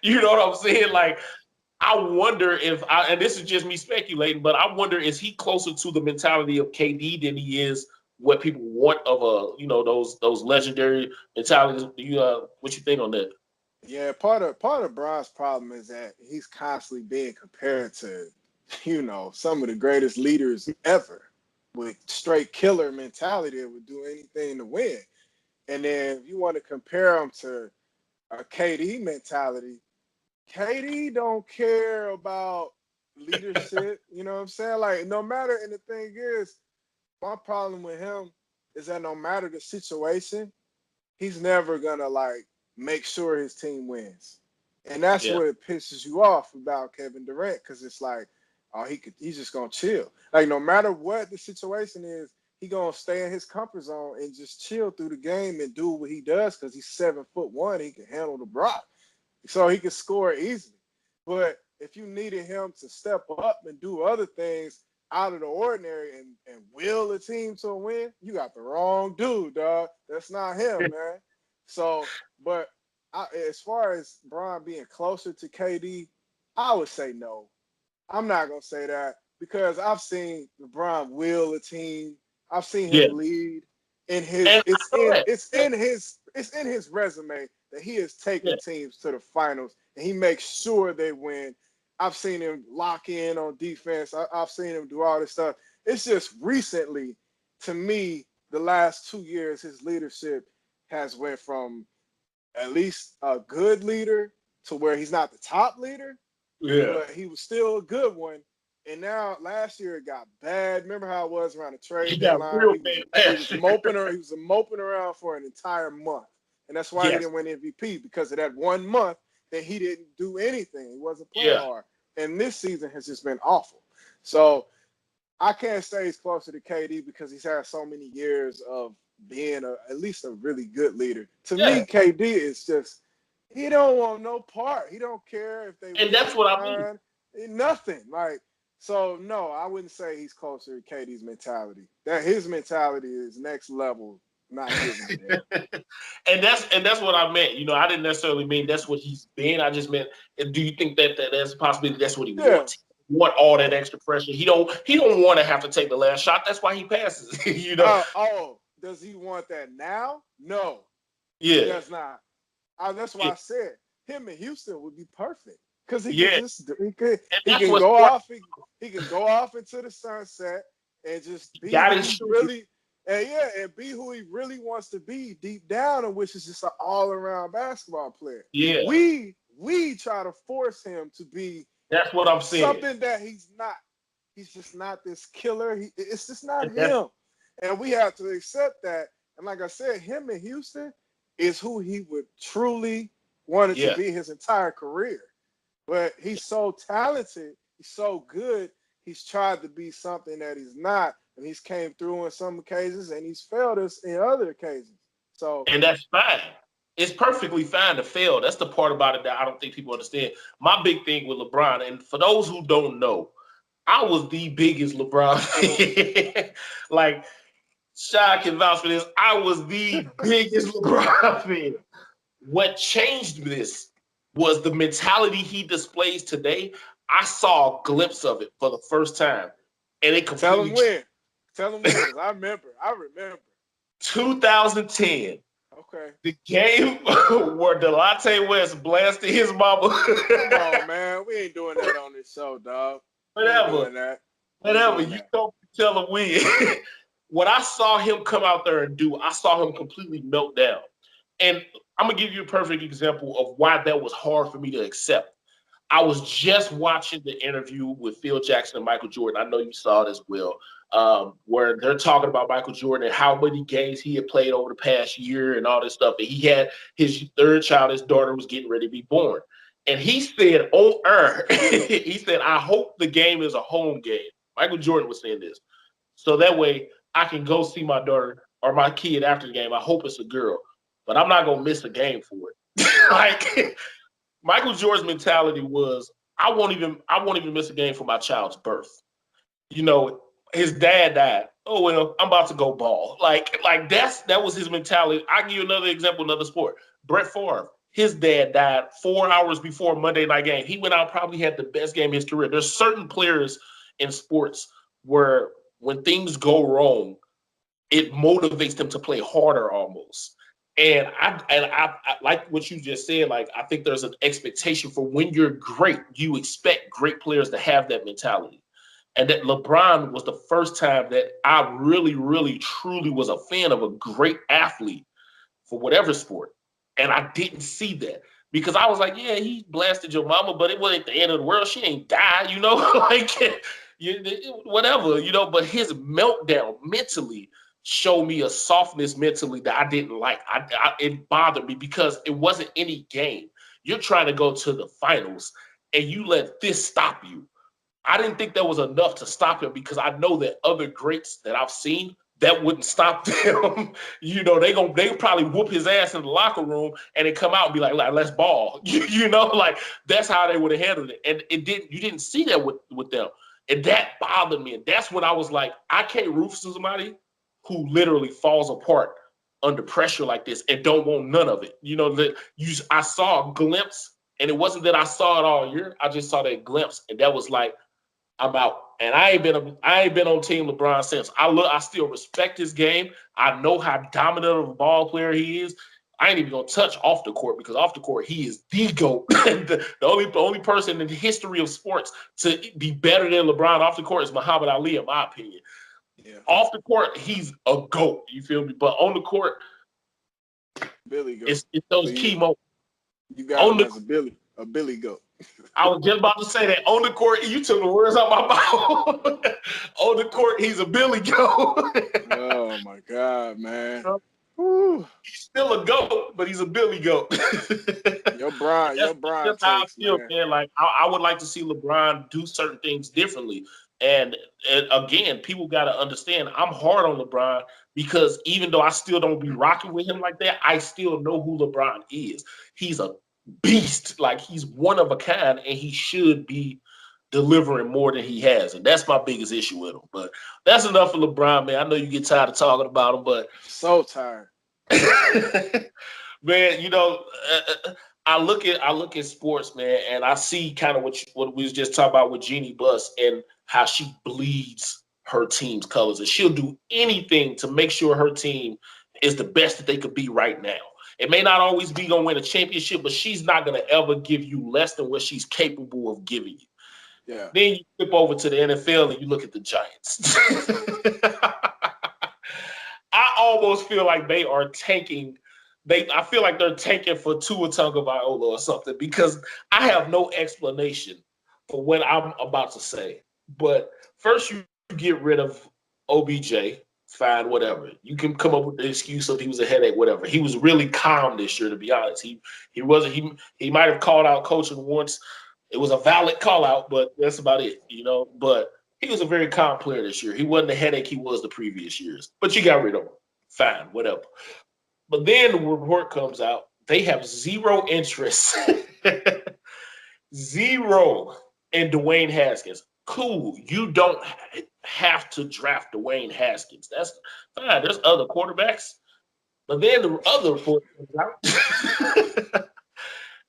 S3: You know what I'm saying? Like I wonder and this is just me speculating, but I wonder, is he closer to the mentality of KD than he is what people want of those legendary mentalities? What you think on that?
S2: Yeah, part of Bron's problem is that he's constantly being compared to, some of the greatest leaders ever with straight killer mentality that would do anything to win. And then if you want to compare him to a KD mentality, KD don't care about leadership. You know what I'm saying? Like, no matter, and the thing is, my problem with him is that no matter the situation, he's never gonna like make sure his team wins. And that's
S3: Yeah,
S2: what pisses you off about Kevin Durant, because it's like, oh, he's just gonna chill. Like, no matter what the situation is, he gonna stay in his comfort zone and just chill through the game and do what he does because he's 7'1". He can handle the rock, so he can score easily. But if you needed him to step up and do other things out of the ordinary and will the team to a win, you got the wrong dude, dog. That's not him, man. So, but as far as Bron being closer to KD, I would say no. I'm not gonna say that because I've seen LeBron will a team. I've seen
S3: yeah,
S2: him lead in his.
S3: and I know that.
S2: It's in his resume that he has
S3: Yeah,
S2: taken teams to the finals and he makes sure they win. I've seen him lock in on defense. I've seen him do all this stuff. It's just recently, to me, the last 2 years, his leadership has went from at least a good leader to where he's not the top leader,
S3: yeah,
S2: but he was still a good one. And now last year it got bad. Remember how it was around the
S3: he
S2: trade
S3: got
S2: deadline?
S3: real
S2: He was
S3: bad
S2: he
S3: last
S2: was
S3: year.
S2: moping around for an entire month. And that's why he
S3: Yes,
S2: didn't win MVP, because of that 1 month that he didn't do anything. He wasn't playing
S3: yeah,
S2: hard. And this season has just been awful. So I can't say he's closer to KD because he's had so many years of being at least a really good leader. To
S3: yeah,
S2: me, KD is just, he don't want no part. He don't care if they
S3: and
S2: win,
S3: that's what I mean.
S2: fine, nothing. Like, so no, I wouldn't say he's closer to KD's mentality. That his mentality is next level, not giving a damn.
S3: And that's what I meant. I didn't necessarily mean that's what he's been. I just meant, do you think that there's a possibility that's what he
S2: Yeah.
S3: wants? He want all that extra pressure. He don't want to have to take the last shot. That's why he passes.
S2: Does he want that now? No, he
S3: Yeah,
S2: does not. That's why
S3: yeah,
S2: I said him in Houston would be perfect because
S3: yeah. And
S2: he
S3: that's
S2: can
S3: what's
S2: go
S3: smart.
S2: off he can go off into the sunset and just be
S3: Got
S2: who
S3: his
S2: he
S3: shooting.
S2: really and be who he really wants to be deep down, and which is just an all around basketball player.
S3: Yeah,
S2: We try to force him to be
S3: that's what I'm saying.
S2: something that he's not. He's just not this killer. It's just not
S3: And that's
S2: him, and we have to accept that. And like I said, him in Houston is who he would truly wanted to
S3: yeah.
S2: be his entire career. But he's so talented, he's so good. He's tried to be something that he's not, and he's came through on some occasions, and he's failed us in other occasions. So
S3: And that's fine. It's perfectly fine to fail. That's the part about it that I don't think people understand. My big thing with LeBron, and for those who don't know, I was the biggest LeBron fan. Like, Shy can vouch for this. I was the biggest LeBron fan. What changed this was the mentality he displays today. I saw a glimpse of it for the first time, and it
S2: tell
S3: completely
S2: him when. Tell him when, because I remember.
S3: 2010.
S2: Okay.
S3: The game where Delonte West blasted his mama.
S2: Come on, man. We ain't doing that on this show, dog. We ain't
S3: Whatever.
S2: doing that.
S3: You don't tell him when. What I saw him come out there and do, I saw him completely melt down. And I'm going to give you a perfect example of why that was hard for me to accept. I was just watching the interview with Phil Jackson and Michael Jordan. I know you saw it as well, where they're talking about Michael Jordan and how many games he had played over the past year and all this stuff. And he had his third child, his daughter was getting ready to be born. And he said on air, he said, I hope the game is a home game. Michael Jordan was saying this. So that way I can go see my daughter or my kid after the game. I hope it's a girl, but I'm not going to miss a game for it. Like, Michael Jordan's mentality was, I won't even miss a game for my child's birth. His dad died. Oh well, I'm about to go ball. Like that was his mentality. I give you another example, another sport. Brett Favre. his dad died 4 hours before Monday night game. He went out, probably had the best game of his career. There's certain players in sports where when things go wrong, it motivates them to play harder almost. And I like what you just said. Like, I think there's an expectation for when you're great, you expect great players to have that mentality. And that LeBron was the first time that I really, really, truly was a fan of a great athlete for whatever sport. And I didn't see that because I was like, yeah, he blasted your mama, but it wasn't the end of the world. She ain't die, like whatever, but his meltdown mentally showed me a softness mentally that I didn't like. It bothered me because it wasn't any game. You're trying to go to the finals and you let this stop you. I didn't think that was enough to stop him because I know that other greats that I've seen, that wouldn't stop them. They probably whoop his ass in the locker room and then come out and be like let's ball. Like that's how they would have handled it. And you didn't see that with them. And that bothered me. And that's when I was like, I can't root for somebody who literally falls apart under pressure like this and don't want none of it. I saw a glimpse, and it wasn't that I saw it all year. I just saw that glimpse, and that was like, I'm out. And I ain't been on Team LeBron since. I still respect his game. I know how dominant of a ball player he is. I ain't even gonna touch off the court because off the court he is the GOAT. the only person in the history of sports to be better than LeBron off the court is Muhammad Ali, in my opinion. Yeah. Off the court, he's a GOAT. You feel me? But on the court,
S2: Billy GOAT.
S3: It's those key moments.
S2: You got him as a Billy GOAT.
S3: I was just about to say that. On the court, you took the words out my mouth. On the court, he's a Billy GOAT.
S2: Oh my God, man.
S3: He's still a GOAT, but he's a Billy GOAT.
S2: Your Brian
S3: that's how I feel, man. Like I would like to see LeBron do certain things differently. And again, people got to understand I'm hard on LeBron because even though I still don't be rocking with him like that, I still know who LeBron is. He's a beast. Like, he's one of a kind, and he should be delivering more than he has. And that's my biggest issue with him. But that's enough for LeBron, man. I know you get tired of talking about him, but
S2: so tired.
S3: Man, I look at sports, man, and I see kind of what we was just talking about with Jeannie Buss and how she bleeds her team's colors, and she'll do anything to make sure her team is the best that they could be right now. It may not always be going to win a championship, but she's not going to ever give you less than what she's capable of giving you.
S2: Yeah.
S3: Then you flip over to the NFL and you look at the Giants. I almost feel like they are tanking. I feel like they're tanking for Tua Tagovailoa or something because I have no explanation for what I'm about to say. But first, you get rid of OBJ. Fine, whatever. You can come up with the excuse of he was a headache, whatever. He was really calm this year, to be honest. He might have called out coaching once. It was a valid call out, but that's about it, But he was a very calm player this year. He wasn't the headache he was the previous years. But you got rid of him. Fine, whatever. But then the report comes out. They have zero interest. Zero in Dwayne Haskins. Cool. You don't have to draft Dwayne Haskins. That's fine. There's other quarterbacks. But then the other report comes out.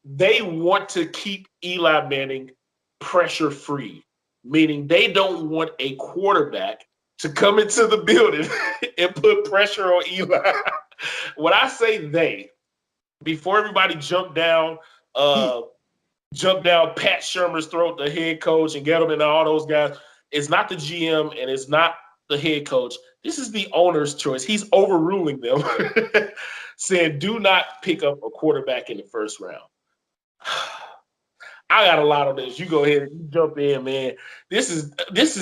S3: They want to keep Eli Manning pressure-free, meaning they don't want a quarterback to come into the building and put pressure on Eli. When I say they, before everybody jumped down Pat Shermer's throat, the head coach, and Gettleman and all those guys, it's not the GM and it's not the head coach. This is the owner's choice. He's overruling them, saying do not pick up a quarterback in the first round. I got a lot of this. You go ahead and you jump in, man. This is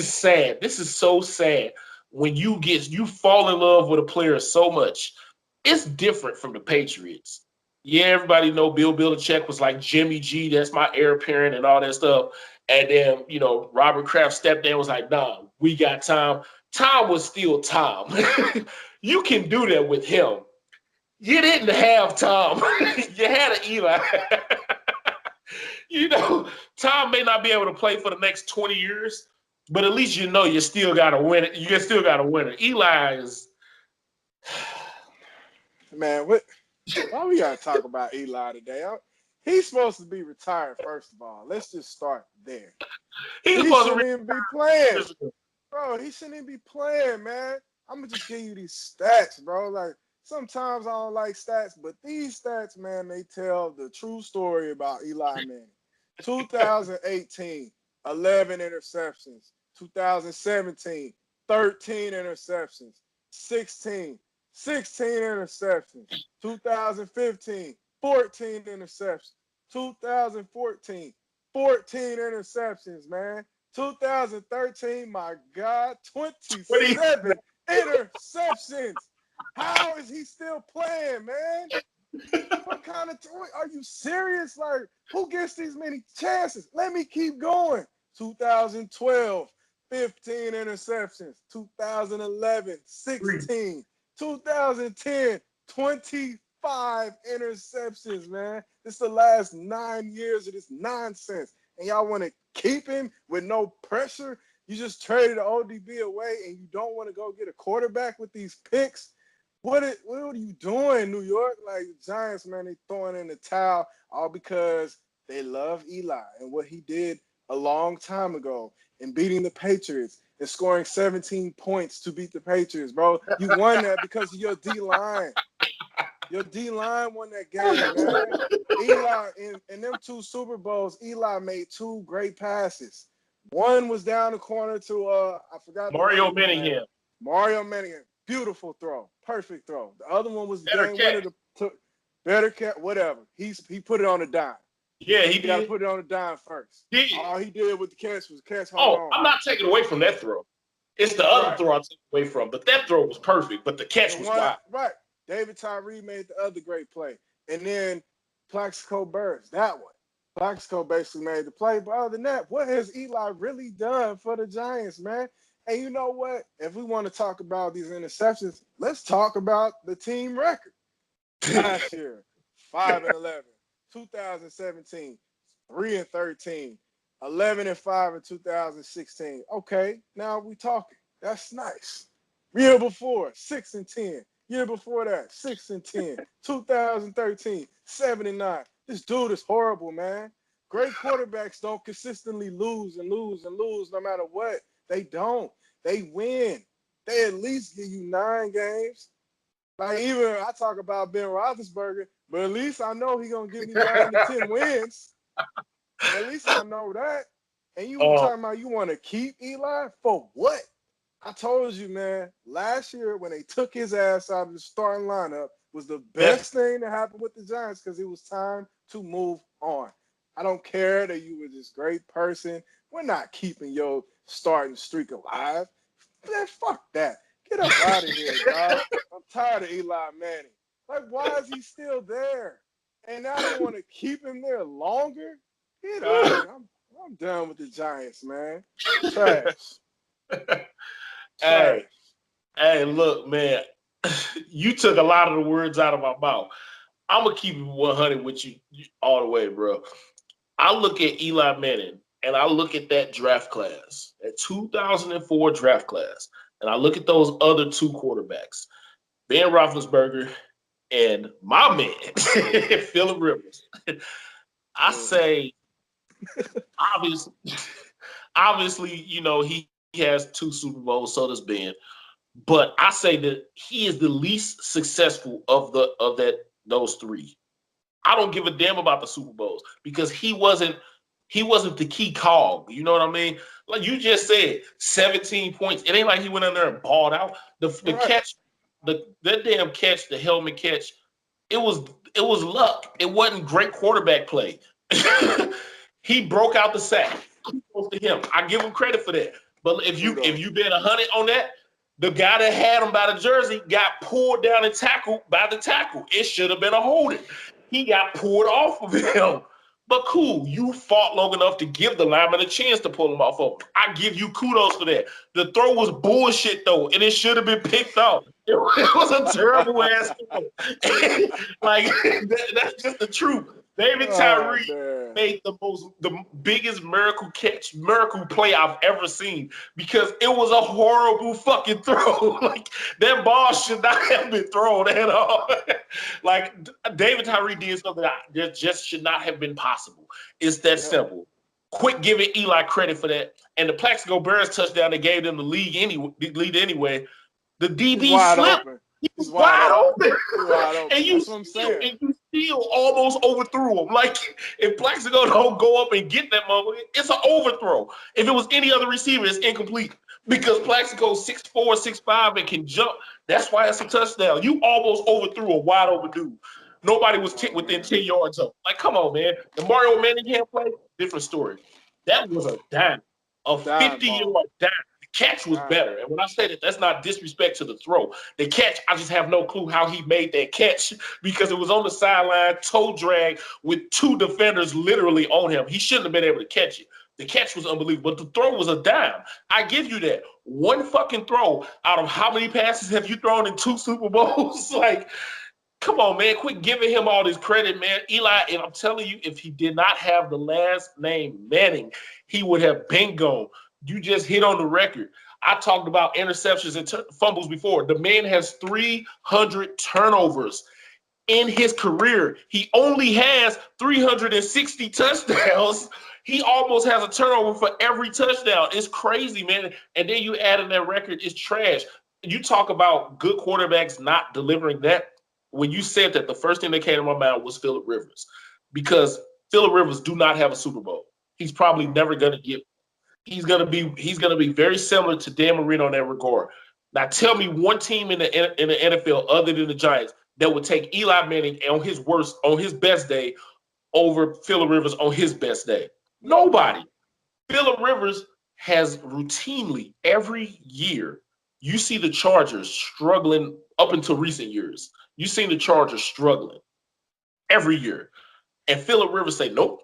S3: sad. This is so sad when you fall in love with a player so much. It's different from the Patriots. Yeah, everybody know Bill Belichick was like Jimmy G. That's my heir apparent and all that stuff. And then, Robert Kraft stepped in and was like, nah, we got Tom. Tom was still Tom. You can do that with him. You didn't have Tom. You had an Eli. Tom may not be able to play for the next 20 years, but at least you still got to win it. You still got a winner. Eli is...
S2: Man, what? Why we gotta talk about Eli today? He's supposed to be retired, first of all. Let's just start there.
S3: He's
S2: He
S3: supposed to
S2: shouldn't even be playing. Bro, he shouldn't even be playing, man. I'm gonna just give you these stats, bro. Like, sometimes I don't like stats, but these stats, man, they tell the true story about Eli Manning. 2018, 11 interceptions. 2017, 13 interceptions. 16 interceptions. 2015, 14 interceptions. 2014, 14 interceptions, man. 2013, my God, 27 interceptions. How is he still playing, man? What kind of are you serious? Like, who gets these many chances? Let me keep going. 2012, 15 interceptions. 2011, 16. 2010, 25 interceptions, man. This is the last 9 years of this nonsense. And y'all want to keep him with no pressure? You just traded ODB away and you don't want to go get a quarterback with these picks? What are you doing, New York? Like, the Giants, man, they throwing in the towel all because they love Eli and what he did a long time ago in beating the Patriots and scoring 17 points to beat the Patriots, bro. You won that because of your D-line. Your D-line won that game, man. Eli, in them 2 Super Bowls, Eli made 2 great passes. One was down the corner to, I forgot
S3: Mario Manningham.
S2: Mario Manningham. Beautiful throw. Perfect throw. The other one was the game winner. Better catch, whatever. He put it on a dime.
S3: Yeah, he
S2: got to
S3: did.
S2: put it on a dime first. All he did with the catch was catch
S3: home
S2: run.
S3: I'm not taking away from that throw. It's the other throw I'm taking away from. But that throw was perfect. But the catch was wild.
S2: Right. David Tyree made the other great play. And then Plaxico Burress, that one. Plaxico basically made the play. But other than that, what has Eli really done for the Giants, man? And you know what? If we want to talk about these interceptions, let's talk about the team record. Last year, 5-11. 2017, 3-13. 11-5 in 2016. Okay, now we talking. That's nice. Year before, 6-10. Year before that, 6-10. 2013, 7-9. This dude is horrible, man. Great quarterbacks don't consistently lose and lose and lose no matter what. They don't. They win. They at least give you 9 games. Like, even I talk about Ben Roethlisberger, but at least I know he's going to give me 9 to 10 wins. At least I know that. And you were talking about you want to keep Eli? For what? I told you, man, last year when they took his ass out of the starting lineup was the best thing that happened with the Giants because it was time to move on. I don't care that you were this great person. We're not keeping your starting streak alive. Man, fuck that. Get up out of here, dog. I'm tired of Eli Manning. Like, why is he still there? And now they want to keep him there longer? Get out of here. I'm done with the Giants, man. Trash.
S3: Hey, look, man. You took a lot of the words out of my mouth. I'm going to keep it 100 with you all the way, bro. I look at Eli Manning, and I look at that draft class, that 2004 draft class, and I look at those other 2 quarterbacks, Ben Roethlisberger and my man, Phillip Rivers. I say, obviously, you know, he has 2 Super Bowls, so does Ben. But I say that he is the least successful of those 3. I don't give a damn about the Super Bowls because he wasn't the key cog. You know what I mean? Like you just said, 17 points. It ain't like he went in there and balled out. The catch, that damn catch, the helmet catch, it was luck. It wasn't great quarterback play. He broke out the sack. Kudos to him. I give him credit for that. But if you bet 100 on that, the guy that had him by the jersey got pulled down and tackled by the tackle. It should have been a holding. He got pulled off of him. But cool, you fought long enough to give the lineman a chance to pull him off of him. I give you kudos for that. The throw was bullshit, though, and it should have been picked off. It was a terrible ass throw. Like, that's just the truth. David
S2: Oh,
S3: Tyree
S2: man.
S3: made the biggest miracle play I've ever seen because it was a horrible fucking throw. Like that ball should not have been thrown at all. Like David Tyree did something that just should not have been possible. It's that
S2: Yep.
S3: simple. Quit giving Eli credit for that. And the Plaxico Bears touchdown they gave them the lead anyway. The
S2: He's
S3: DB
S2: wide
S3: slipped.
S2: open.
S3: He
S2: He's
S3: was wide open.
S2: He's wide open.
S3: and
S2: That's what I'm saying.
S3: you still almost overthrew him. Like if Plaxico don't go up and get that moment, it's an overthrow. If it was any other receiver, it's incomplete. Because Plaxico's 6'4", 6'5", and can jump. That's why it's a touchdown. You almost overthrew a wide open dude. Nobody was within 10 yards of him. Like, come on, man. The Mario Manningham play, different story. That was a dime. A 50-yard dime. Catch was better. And when I say that, that's not disrespect to the throw. The catch, I just have no clue how he made that catch because it was on the sideline, toe drag with two defenders literally on him. He shouldn't have been able to catch it. The catch was unbelievable, but the throw was a dime. I give you that. One fucking throw out of how many passes have you thrown in 2 Super Bowls? Like, come on, man. Quit giving him all this credit, man. Eli, and I'm telling you, if he did not have the last name Manning, he would have been gone. You just hit on the record. I talked about interceptions and fumbles before. The man has 300 turnovers in his career. He only has 360 touchdowns. He almost has a turnover for every touchdown. It's crazy, man. And then you add in that record, it's trash. You talk about good quarterbacks not delivering that. When you said that, the first thing that came to my mind was Phillip Rivers, because Phillip Rivers do not have a Super Bowl. He's probably never going to get. He's gonna be very similar to Dan Marino in that regard. Now, tell me one team in the NFL other than the Giants that would take Eli Manning on his best day over Phillip Rivers on his best day. Nobody. Phillip Rivers has routinely every year. You see the Chargers struggling up until recent years. You seen the Chargers struggling every year, and Phillip Rivers say, "Nope,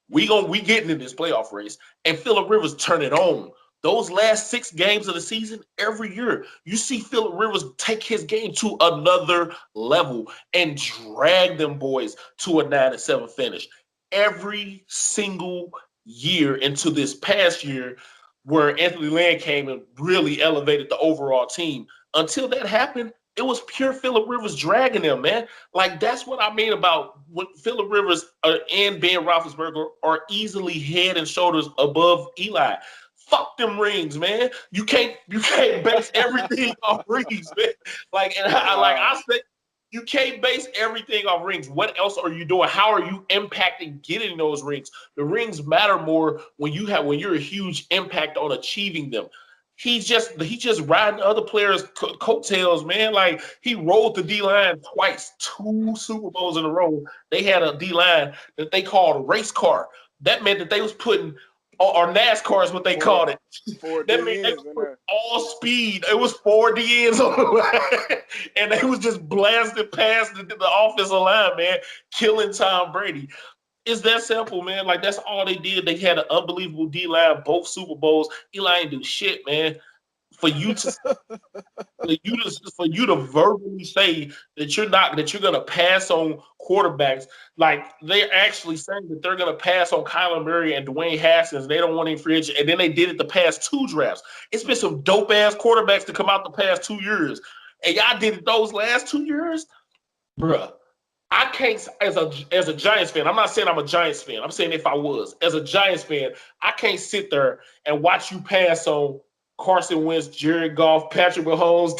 S3: we getting in this playoff race." And Phillip Rivers turn it on. Those last 6 games of the season, every year, you see Phillip Rivers take his game to another level and drag them boys to a 9-7 finish. Every single year into this past year, where Anthony Lynn came and really elevated the overall team. Until that happened, it was pure Phillip Rivers dragging them, man. Like, that's what I mean about when Phillip Rivers and Ben Roethlisberger are easily head and shoulders above Eli. Fuck them rings, man. You can't base everything off rings, man. Like, and I say, you can't base everything off rings. What else are you doing? How are you impacting getting those rings? The rings matter more when you're a huge impact on achieving them. He's just riding other players' coattails, man. Like, he rolled the D-line twice, 2 Super Bowls in a row. They had a D-line that they called a race car. That meant that they was putting, or NASCAR is what they called it. That meant they was putting all speed. It was 4 DNs on the line. And they was just blasting past the offensive line, man, killing Tom Brady. It's that simple, man. Like, that's all they did. They had an unbelievable D-line, both Super Bowls. Eli ain't do shit, man. For you to verbally say that you're gonna pass on quarterbacks, like they're actually saying that they're gonna pass on Kyler Murray and Dwayne Haskins. They don't want any free agent, and then they did it the past 2 drafts. It's been some dope ass quarterbacks to come out the past 2 years, and y'all did it those last 2 years, bruh. I can't, as a Giants fan, I'm not saying I'm a Giants fan. I'm saying if I was, as a Giants fan, I can't sit there and watch you pass on Carson Wentz, Jared Goff, Patrick Mahomes,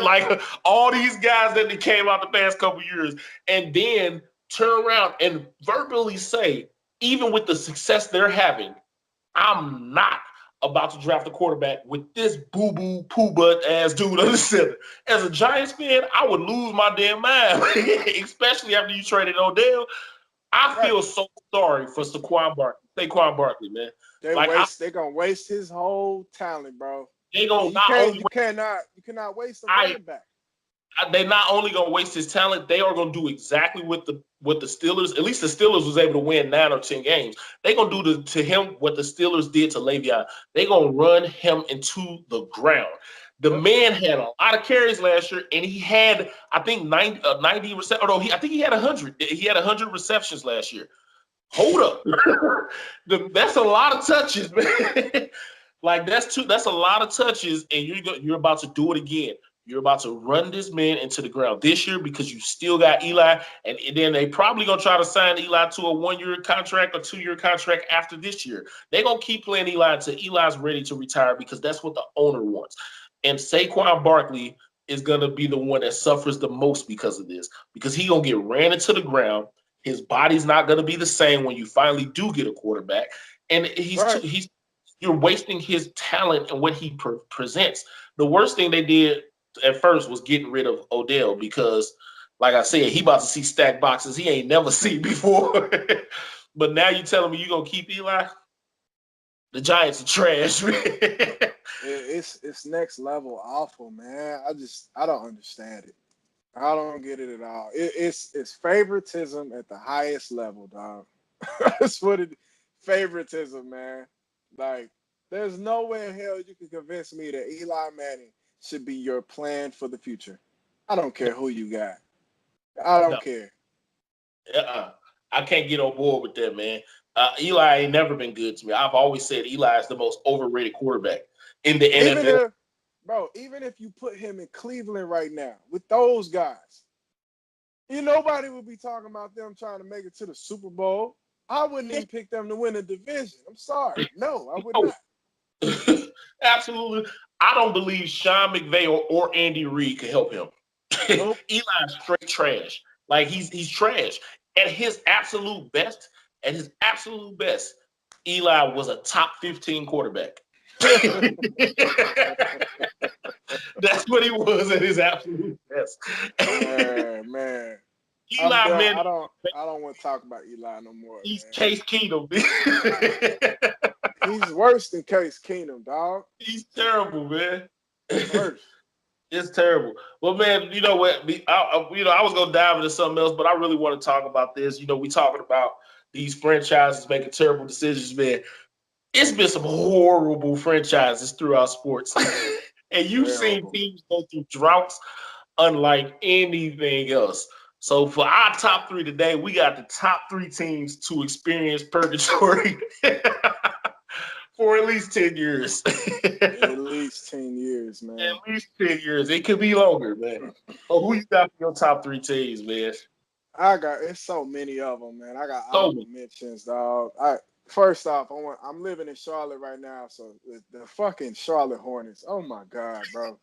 S3: like all these guys that they came out the past couple years, and then turn around and verbally say, even with the success they're having, I'm not about to draft a quarterback with this boo-boo, poo-butt ass dude on the center. As a Giants fan, I would lose my damn mind, especially after you traded Odell. I feel so sorry for Saquon Barkley, man.
S2: They're gonna waste his whole talent, bro.
S3: You
S2: cannot waste a running back.
S3: They're not only gonna waste his talent, they are gonna do exactly what the Steelers. At least the Steelers was able to win 9 or 10 games. They're gonna do to him what the Steelers did to Le'Veon. They're gonna run him into the ground. The man had a lot of carries last year, and he had, I think, 90 receptions. Oh, no, I think he had 100. He had 100 receptions last year. Hold up. That's a lot of touches, man. Like, that's a lot of touches, and you're about to do it again. You're about to run this man into the ground this year because you still got Eli, and then they probably going to try to sign Eli to a 1-year contract or 2-year contract after this year. They're going to keep playing Eli until Eli's ready to retire because that's what the owner wants. And Saquon Barkley is going to be the one that suffers the most because of this, because he's going to get ran into the ground. His body's not going to be the same when you finally do get a quarterback. And you're wasting his talent and what he presents. The worst thing they did at first was getting rid of Odell because, like I said, he about to see stacked boxes he ain't never seen before. But now you telling me you're going to keep Eli? The Giants are trash, man.
S2: It's next level awful, man. I don't understand it. I don't get it at all. It's favoritism at the highest level, dog. That's what it favoritism, man. Like, there's no way in hell you can convince me that Eli Manning should be your plan for the future. I don't care who you got. I don't care.
S3: I can't get on board with that, man. Eli ain't never been good to me. I've always said Eli is the most overrated quarterback in the NFL.
S2: Even if you put him in Cleveland right now with those guys, nobody would be talking about them trying to make it to the Super Bowl. I wouldn't even pick them to win a division. I'm sorry. No, I would not.
S3: Absolutely. I don't believe Sean McVay or Andy Reid could help him. Nope. Eli's straight trash. Like, he's trash. At his absolute best, Eli was a top 15 quarterback. That's what he was at his absolute best.
S2: Man.
S3: Eli, man,
S2: I don't want to talk about Eli no more.
S3: He's
S2: man.
S3: Case Keenum.
S2: He's worse than Case Keenum, dog.
S3: He's terrible, man.
S2: Worse.
S3: It's terrible. Well, man, you know what? I was gonna dive into something else, but I really want to talk about this. We talking about these franchises making terrible decisions, man. It's been some horrible franchises throughout sports, and you've seen teams go through droughts unlike anything else. So for our top 3 today, we got the top 3 teams to experience purgatory for at least 10 years.
S2: At least 10 years, man.
S3: At least 10 years. It could be longer, man. So who you got for your top 3 teams, man?
S2: It's so many of them, man. I got honorable mentions, dog. First off, I'm living in Charlotte right now, so the fucking Charlotte Hornets. Oh my God, bro.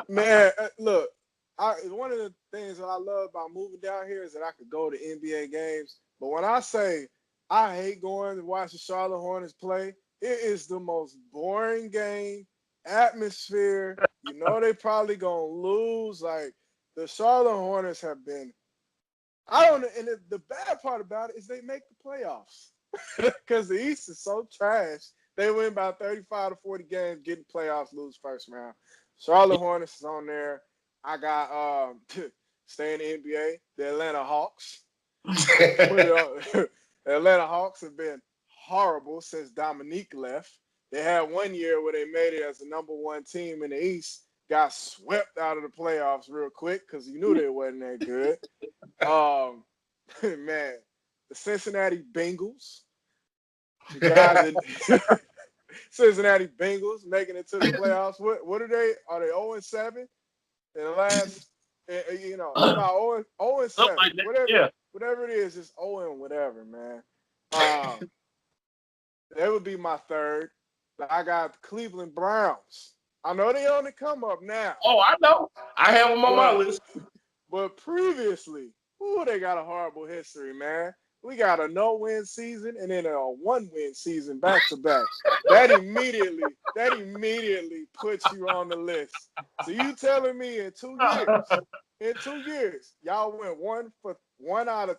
S2: Man, look, one of the things that I love about moving down here is that I could go to NBA games. But when I say I hate going to watch the Charlotte Hornets play, it is the most boring game, atmosphere. They probably gonna lose. Like, the Charlotte Hornets have been. I don't know, and the bad part about it is they make the playoffs because the East is so trash. They win about 35 to 40 games, get in playoffs, lose first round. Charlotte Hornets is on there. I got stay in the NBA, the Atlanta Hawks. The Atlanta Hawks have been horrible since Dominique left. They had 1 year where they made it as the number 1 team in the East, got swept out of the playoffs real quick because you knew they wasn't that good. Man, the Cincinnati Bengals. The guys Cincinnati Bengals making it to the playoffs. What are they? Are they 0-7? In the last, about 0-7.
S3: Like that,
S2: whatever it is, it's 0 whatever, man. That would be my third. I got the Cleveland Browns. I know they on the come up now.
S3: Oh, I know. I have them on my list.
S2: But previously, they got a horrible history, man. We got a no-win season and then a 1-win season back to back. That immediately puts you on the list. So you telling me in 2 years, y'all went one out of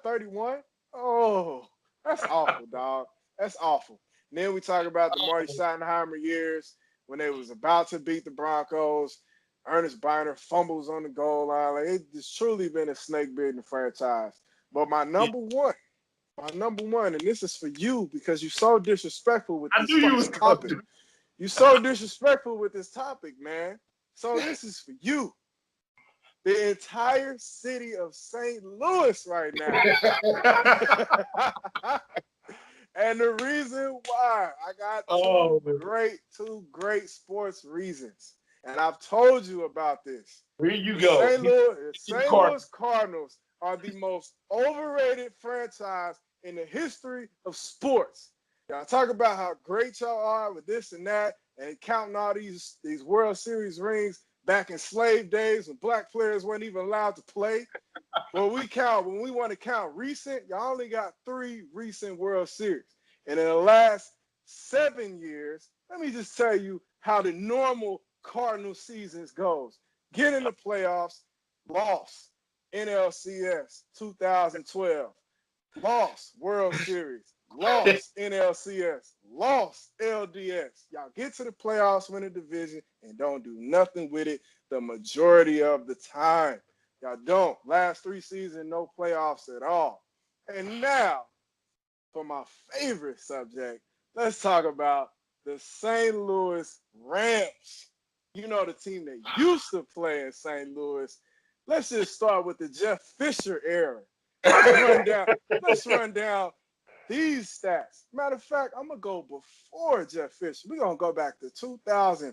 S2: 31? Oh, that's awful, dog. That's awful. And then we talk about the Marty Schottenheimer years when they was about to beat the Broncos. Ernest Biner fumbles on the goal line. Like, it's truly been a snake-bitten franchise. But my number one, and this is for you because you're so disrespectful with this fucking topic. You so disrespectful with this topic, man. So this is for you. The entire city of St. Louis right now. And the reason why, I got two great sports reasons. And I've told you about this.
S3: Here you go.
S2: St. Louis Cardinals are the most overrated franchise in the history of sports. Y'all talk about how great y'all are with this and that, and counting all these World Series rings back in slave days when black players weren't even allowed to play. When we want to count recent, y'all only got 3 recent World Series. And in the last 7 years, let me just tell you how the normal Cardinal seasons goes. Get in the playoffs, lost NLCS 2012, lost World Series, lost NLCS, lost LDS. Y'all get to the playoffs, win a division, and don't do nothing with it the majority of the time. Y'all don't. Last 3 seasons, no playoffs at all. And now, for my favorite subject, let's talk about the St. Louis Rams. You know, the team that used to play in St. Louis. Let's just start with the Jeff Fisher era. Let's run down these stats. Matter of fact, I'm going to go before Jeff Fisher. We're going to go back to 2004.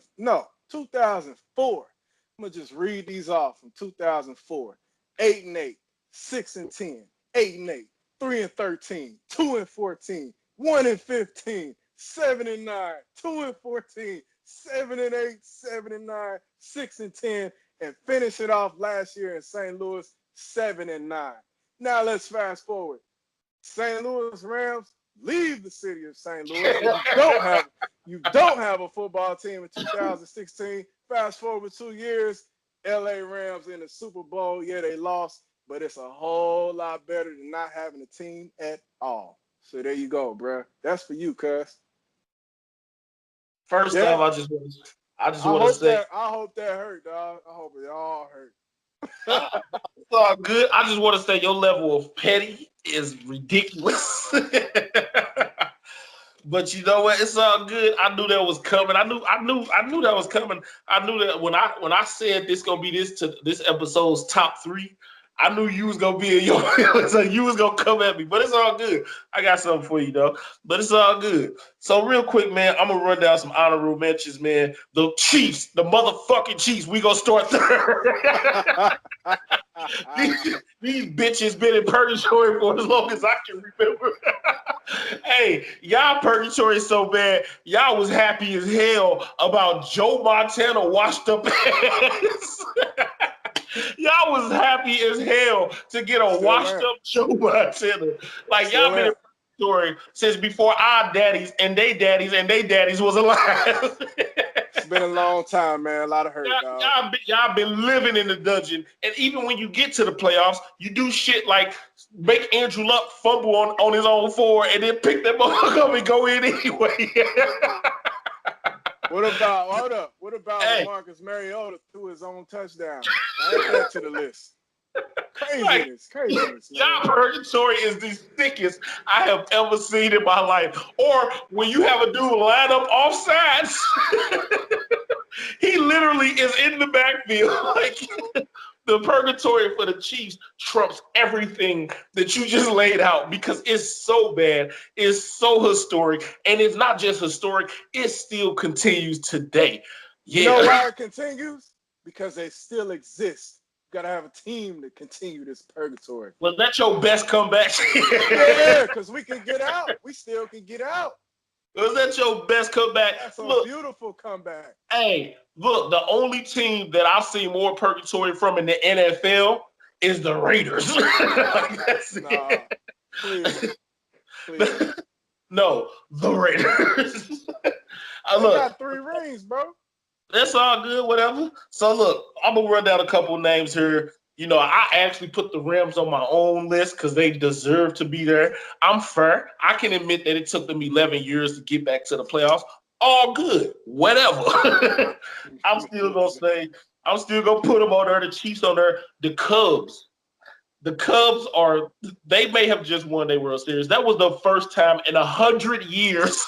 S2: I'm going to just read these off from 2004. 8-8, 6-10, 8-8, 3-13, 2-14, 1-15, 7-9, 2-14, 7-8, 7-9, 6-10, and finish it off last year in St. Louis, 7-9. Now let's fast forward. St. Louis Rams leave the city of St. Louis. You don't have a football team in 2016. Fast forward 2 years, LA Rams in the Super Bowl. Yeah, they lost, but it's a whole lot better than not having a team at all. So there you go, bro. That's for you, cuz.
S3: First off, I just want to say,
S2: I hope that hurt, dog. I hope it all hurt.
S3: It's all good. I just want to say your level of petty is ridiculous. But you know what? It's all good. I knew that was coming. I knew that was coming. I knew that when I said this gonna be this episode's top 3. I knew you was gonna be in your so you was gonna come at me, but it's all good. I got something for you, though. But it's all good. So real quick, man, I'm gonna run down some honorable mentions, man. The Chiefs, the motherfucking Chiefs. We gonna start there. These bitches been in purgatory for as long as I can remember. Hey, y'all purgatory so bad. Y'all was happy as hell about Joe Montana washed up ass. Y'all was happy as hell to get a washed up Joe Montana. Like y'all been in purgatory since before our daddies and they daddies was alive.
S2: It's been a long time, man. A lot of hurt, dog.
S3: Y'all been living in the dungeon. And even when you get to the playoffs, you do shit like make Andrew Luck fumble on his own 4 and then pick that motherfucker up and go in anyway.
S2: What about when Marcus Mariota threw his own touchdown? Add that to the list. Craziness.
S3: Y'all purgatory is the thickest I have ever seen in my life. Or when you have a dude line up off sides, he literally is in the backfield. Like the purgatory for the Chiefs trumps everything that you just laid out because it's so bad, it's so historic, and it's not just historic, it still continues today. Yeah.
S2: You know why it continues? Because they still exist. You gotta have a team to continue this purgatory.
S3: Was that your best comeback?
S2: Yeah, because we can get out. We still can get out.
S3: Was that your best comeback?
S2: That's a beautiful comeback.
S3: Hey, look, the only team that I've seen more purgatory from in the NFL is the Raiders. Please. No, the Raiders.
S2: They got 3 rings, bro.
S3: That's all good, whatever. So look, I'm gonna run down a couple names here. You know, I actually put the Rams on my own list because they deserve to be there. I'm fair. I can admit that it took them 11 years to get back to the playoffs. All good, whatever. I'm still gonna put them on there. The Chiefs on there. The Cubs. The Cubs they may have just won their World Series. That was the first time in 100 years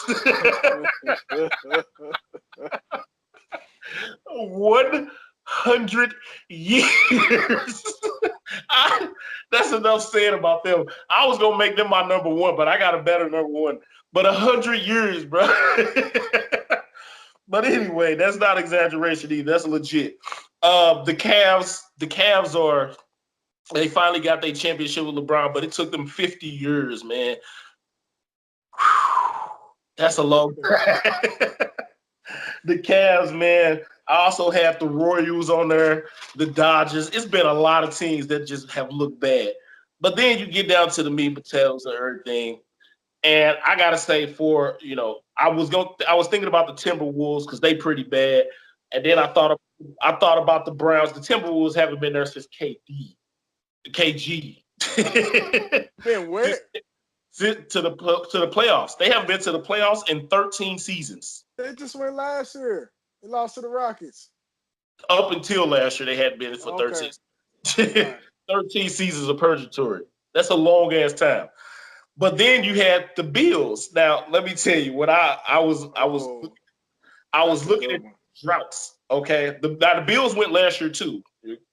S3: 100 years. That's enough said about them. I was gonna make them my number one, but I got a better number one. But 100 years, bro. But anyway, that's not exaggeration either. That's legit. The Cavs are. They finally got their championship with LeBron, but it took them 50 years, man. That's a long time. The Cavs, man. I also have the Royals on there, the Dodgers. It's been a lot of teams that just have looked bad. But then you get down to the meat and potatoes and everything. And I gotta say, I was thinking about the Timberwolves because they pretty bad. And then I thought about the Browns. The Timberwolves haven't been there since KG.
S2: Been where?
S3: To the playoffs. They haven't been to the playoffs in 13 seasons.
S2: They just went last year. They lost to the Rockets.
S3: Up until last year, they hadn't been for 13. Right. 13 seasons of purgatory. That's a long ass time. But then you had the Bills. Now, let me tell you what I was looking at droughts. Okay, the Bills went last year too.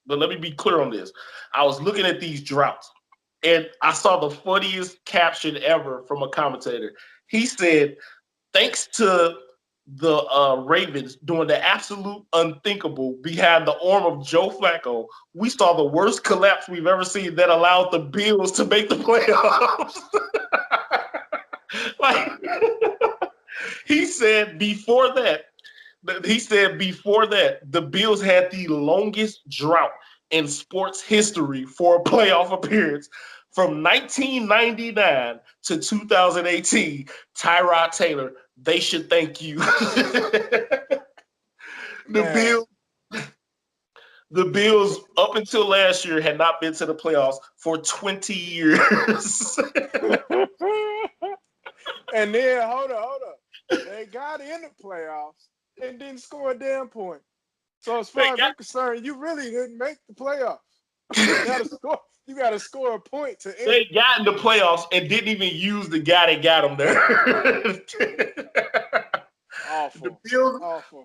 S3: But let me be clear on this. I was looking at these droughts, and I saw the funniest caption ever from a commentator. He said, "Thanks to the Ravens doing the absolute unthinkable behind the arm of Joe Flacco, we saw the worst collapse we've ever seen that allowed the Bills to make the playoffs." Like, he said before that, the Bills had the longest drought in sports history for a playoff appearance from 1999 to 2018. Tyrod Taylor, they should thank you. The Bills, up until last year, had not been to the playoffs for 20 years.
S2: And then, hold up. They got in the playoffs and didn't score a damn point. So as far as I'm concerned, you really didn't make the playoffs. You got to score a point to end.
S3: They got in the playoffs and didn't even use the guy that got them there.
S2: Awful.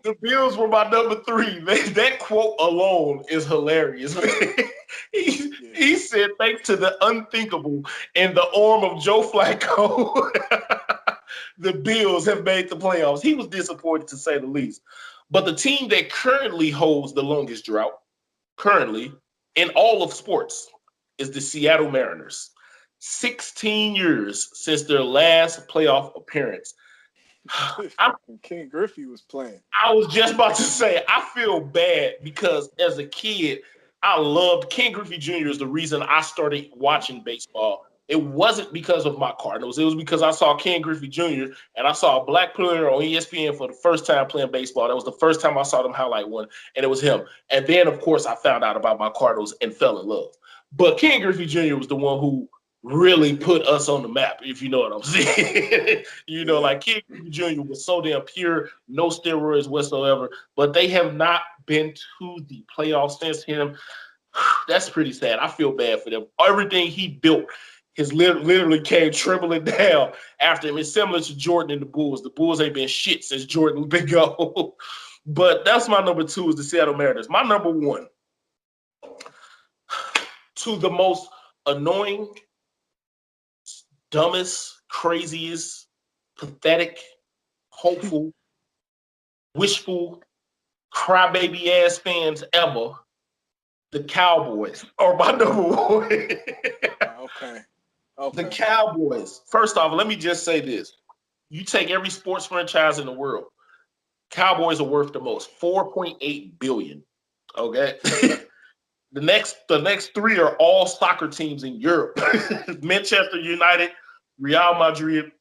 S3: The Bills were my number 3. That quote alone is hilarious. He said, "Thanks to the unthinkable in the arm of Joe Flacco, the Bills have made the playoffs." He was disappointed, to say the least. But the team that currently holds the longest drought, currently in all of sports, is the Seattle Mariners. 16 years since their last playoff appearance.
S2: Ken Griffey was playing.
S3: I was just about to say, I feel bad because as a kid, I loved Ken Griffey Jr. is the reason I started watching baseball. It wasn't because of my Cardinals. It was because I saw Ken Griffey Jr. and I saw a black player on ESPN for the first time playing baseball. That was the first time I saw them highlight one, and it was him. And then, of course, I found out about my Cardinals and fell in love. But Ken Griffey Jr. was the one who really put us on the map, if you know what I'm saying. Like Ken Griffey Jr. was so damn pure, no steroids whatsoever, but they have not been to the playoffs since him. That's pretty sad. I feel bad for them. Everything he built has literally came trembling down after him. It's similar to Jordan and the Bulls. The Bulls ain't been shit since Jordan been gone. But that's my number 2 is the Seattle Mariners. My number 1, to the most annoying, dumbest, craziest, pathetic, hopeful, wishful, crybaby ass fans ever, the Cowboys are my number 1.
S2: Okay.
S3: The Cowboys. First off, let me just say this. You take every sports franchise in the world, Cowboys are worth the most, $4.8 billion. Okay? The next 3 are all soccer teams in Europe. Manchester United, Real Madrid,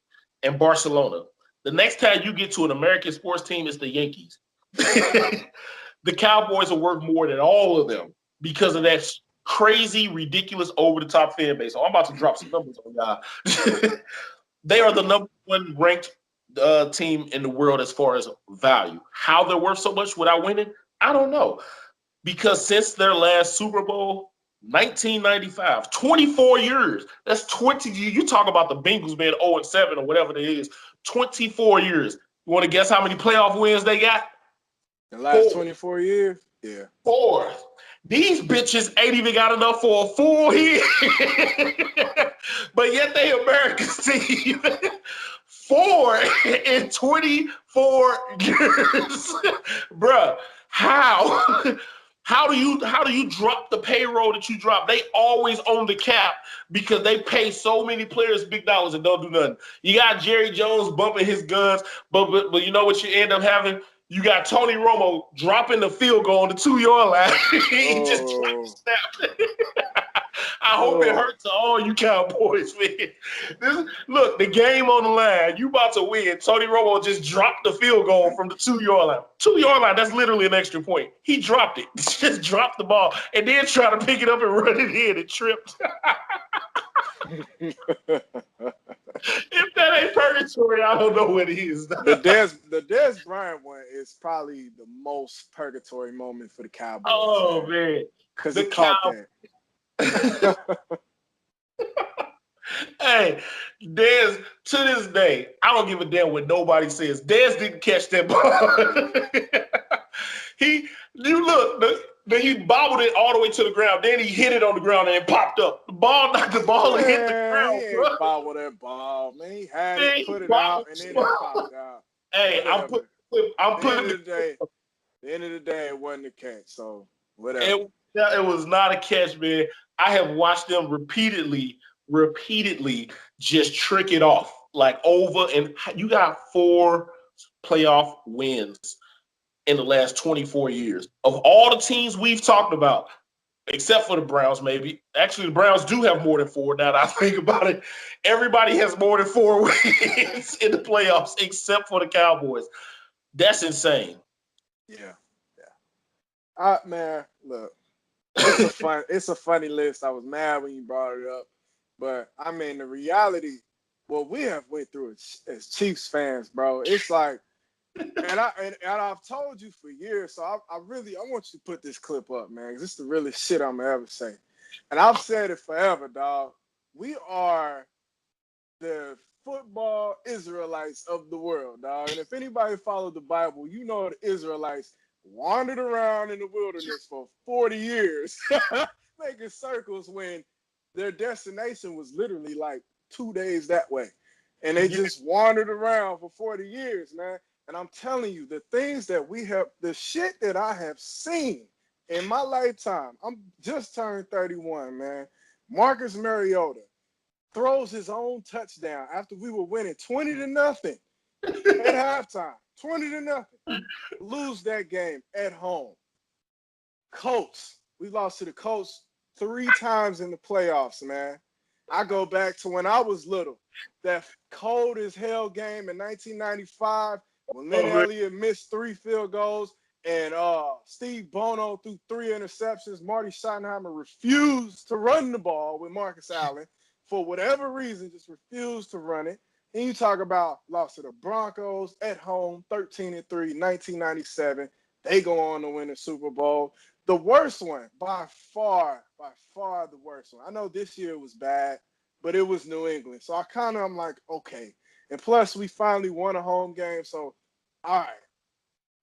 S3: and Barcelona. The next time you get to an American sports team, it's the Yankees. The Cowboys are worth more than all of them because of that crazy, ridiculous, over-the-top fan base. So I'm about to drop some numbers on y'all. They are the number 1 ranked team in the world as far as value. How they're worth so much without winning, I don't know. Because since their last Super Bowl, 1995, 24 years. That's 20 years. You talk about the Bengals being 0-7 or whatever it is. 24 years. You want to guess how many playoff wins they got?
S2: The last 24 years? Yeah.
S3: 4. These bitches ain't even got enough for a full year. But yet they America's team. 4 in 24 years. Bruh, how? How do you drop the payroll that you drop? They always own the cap because they pay so many players big dollars and don't do nothing. You got Jerry Jones bumping his guns, but you know what you end up having? You got Tony Romo dropping the field goal on the 2-yard line. He just dropped the snap. I hope it hurts to all you Cowboys, man. Look, the game on the line. You about to win. Tony Romo just dropped the field goal from the 2-yard line. 2-yard line, that's literally an extra point. He dropped it. Just dropped the ball and then tried to pick it up and run it in and tripped. If that ain't purgatory, I don't know what it is.
S2: The Dez Bryant one is probably the most purgatory moment for the Cowboys.
S3: Oh, man.
S2: Because he caught that.
S3: Hey, Dez, to this day, I don't give a damn what nobody says. Dez didn't catch that ball. He bobbled it all the way to the ground. Then he hit it on the ground and it popped up. The ball knocked the ball and hit the ground.
S2: He ain't bobbled that ball, man. He had it, put it out, and then it popped out.
S3: Hey, I'm putting
S2: the end of the day, it wasn't a catch. So whatever.
S3: It was not a catch, man. I have watched them repeatedly just trick it off, like over. And you got 4 playoff wins in the last 24 years. Of all the teams we've talked about, except for the Browns, maybe. Actually, the Browns do have more than 4 now that I think about it. Everybody has more than 4 wins in the playoffs except for the Cowboys. That's insane.
S2: Yeah. Man, look. It's a funny list. I was mad when you brought it up. But, I mean, the reality, what we have went through as Chiefs fans, bro, it's like, and I've told you for years, so I want you to put this clip up, man, because it's the realest shit I'm going to ever say. And I've said it forever, dog. We are the football Israelites of the world, dog. And if anybody followed the Bible, you know the Israelites wandered around in the wilderness for 40 years, making circles when their destination was literally like 2 days that way. And they just wandered around for 40 years, man. And I'm telling you, the things that the shit that I have seen in my lifetime, I'm just turned 31, man. Marcus Mariota throws his own touchdown after we were winning 20-0 at halftime. 20-0. Lose that game at home. Colts. We lost to the Colts 3 times in the playoffs, man. I go back to when I was little. That cold as hell game in 1995 when Lynn Elliott missed 3 field goals and Steve Bono threw 3 interceptions. Marty Schottenheimer refused to run the ball with Marcus Allen for whatever reason, just refused to run it. And you talk about lost to the Broncos at home, 13-3, 1997. They go on to win the Super Bowl. The worst one, by far the worst one. I know this year was bad, but it was New England. So I'm like, okay. And plus, we finally won a home game, so all right.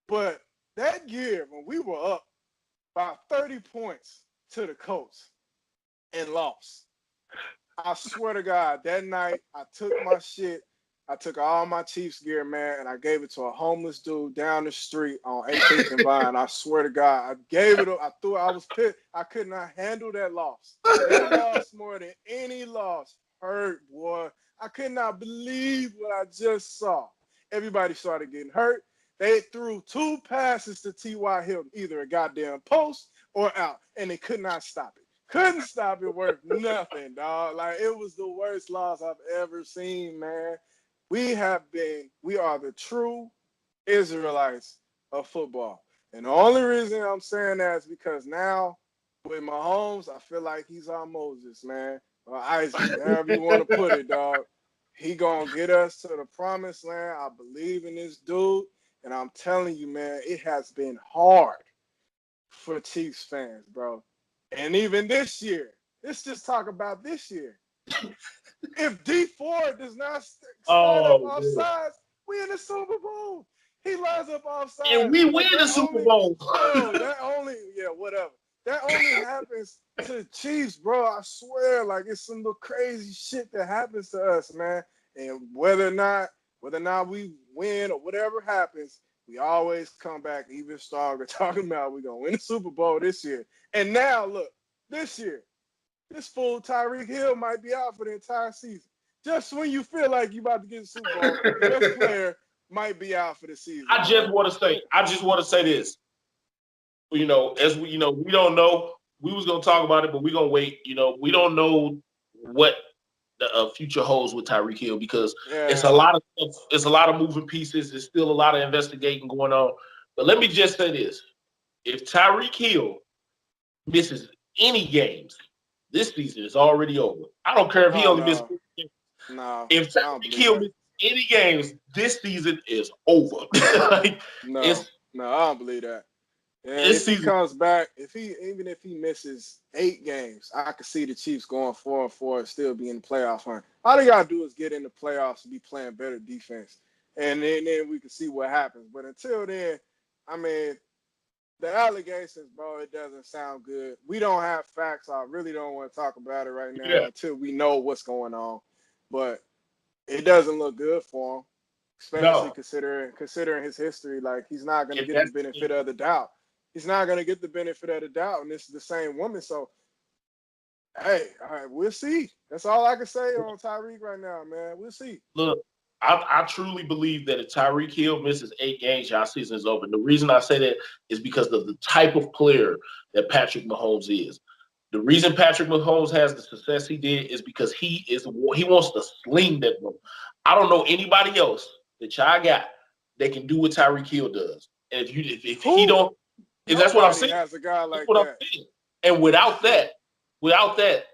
S2: But that year, when we were up by 30 points to the Colts and lost, I swear to God, that night, I took my shit. I took all my Chiefs gear, man, and I gave it to a homeless dude down the street on 18th and Vine. I swear to God, I gave it up. I threw it. I was pissed. I could not handle that loss. That loss more than any loss hurt, boy. I could not believe what I just saw. Everybody started getting hurt. They threw 2 passes to T.Y. Hilton, either a goddamn post or out, and they could not stop it. Couldn't stop it worth nothing, dog. Like, it was the worst loss I've ever seen, man. We are the true Israelites of football. And the only reason I'm saying that is because now with Mahomes, I feel like he's our Moses, man. Or Isaac, however you want to put it, dog. He gonna get us to the promised land. I believe in this dude. And I'm telling you, man, it has been hard for Chiefs fans, bro. And even this year, let's just talk about this year. If D Ford does not start up offsides, we in the Super Bowl. He lines up offside.
S3: And we win the Super Bowl.
S2: Bro, whatever. That only happens to the Chiefs, bro. I swear, like it's some little crazy shit that happens to us, man. And whether or not we win or whatever happens, we always come back even stronger, talking about we're gonna win the Super Bowl this year. And now look, this year, this fool Tyreek Hill might be out for the entire season. Just when you feel like you about to get the Super Bowl, your best player might be out for the season.
S3: I just want to say this. You know, as we don't know. We was gonna talk about it, but we're gonna wait. You know, we don't know what the future holds with Tyreek Hill because it's a lot of stuff, it's a lot of moving pieces. There's still a lot of investigating going on. But let me just say this: if Tyreek Hill misses any games, this season is already over. I don't care if he only misses.
S2: No.
S3: If Tyreek Hill misses any games, this season is over.
S2: No, I don't believe that. And if he comes back, even if he misses 8 games, I could see the Chiefs going 4-4 and still be in the playoff hunt. All they gotta do is get in the playoffs and be playing better defense, and then we can see what happens. But until then, I mean, the allegations, bro, it doesn't sound good. We don't have facts. I really don't want to talk about it right now until we know what's going on. But it doesn't look good for him, especially considering his history. Like he's not going to get the benefit of the doubt. He's not going to get the benefit of the doubt, and this is the same woman. So, hey, all right, we'll see. That's all I can say on Tyreek right now, man. We'll see.
S3: Look, I truly believe that if Tyreek Hill misses 8 games, y'all season is over. And the reason I say that is because of the type of player that Patrick Mahomes is. The reason Patrick Mahomes has the success he did is because he wants to sling that ball. I don't know anybody else that y'all got that can do what Tyreek Hill does. And if he don't. That's what I'm saying.
S2: Has a guy like
S3: that's what I'm saying. And without that,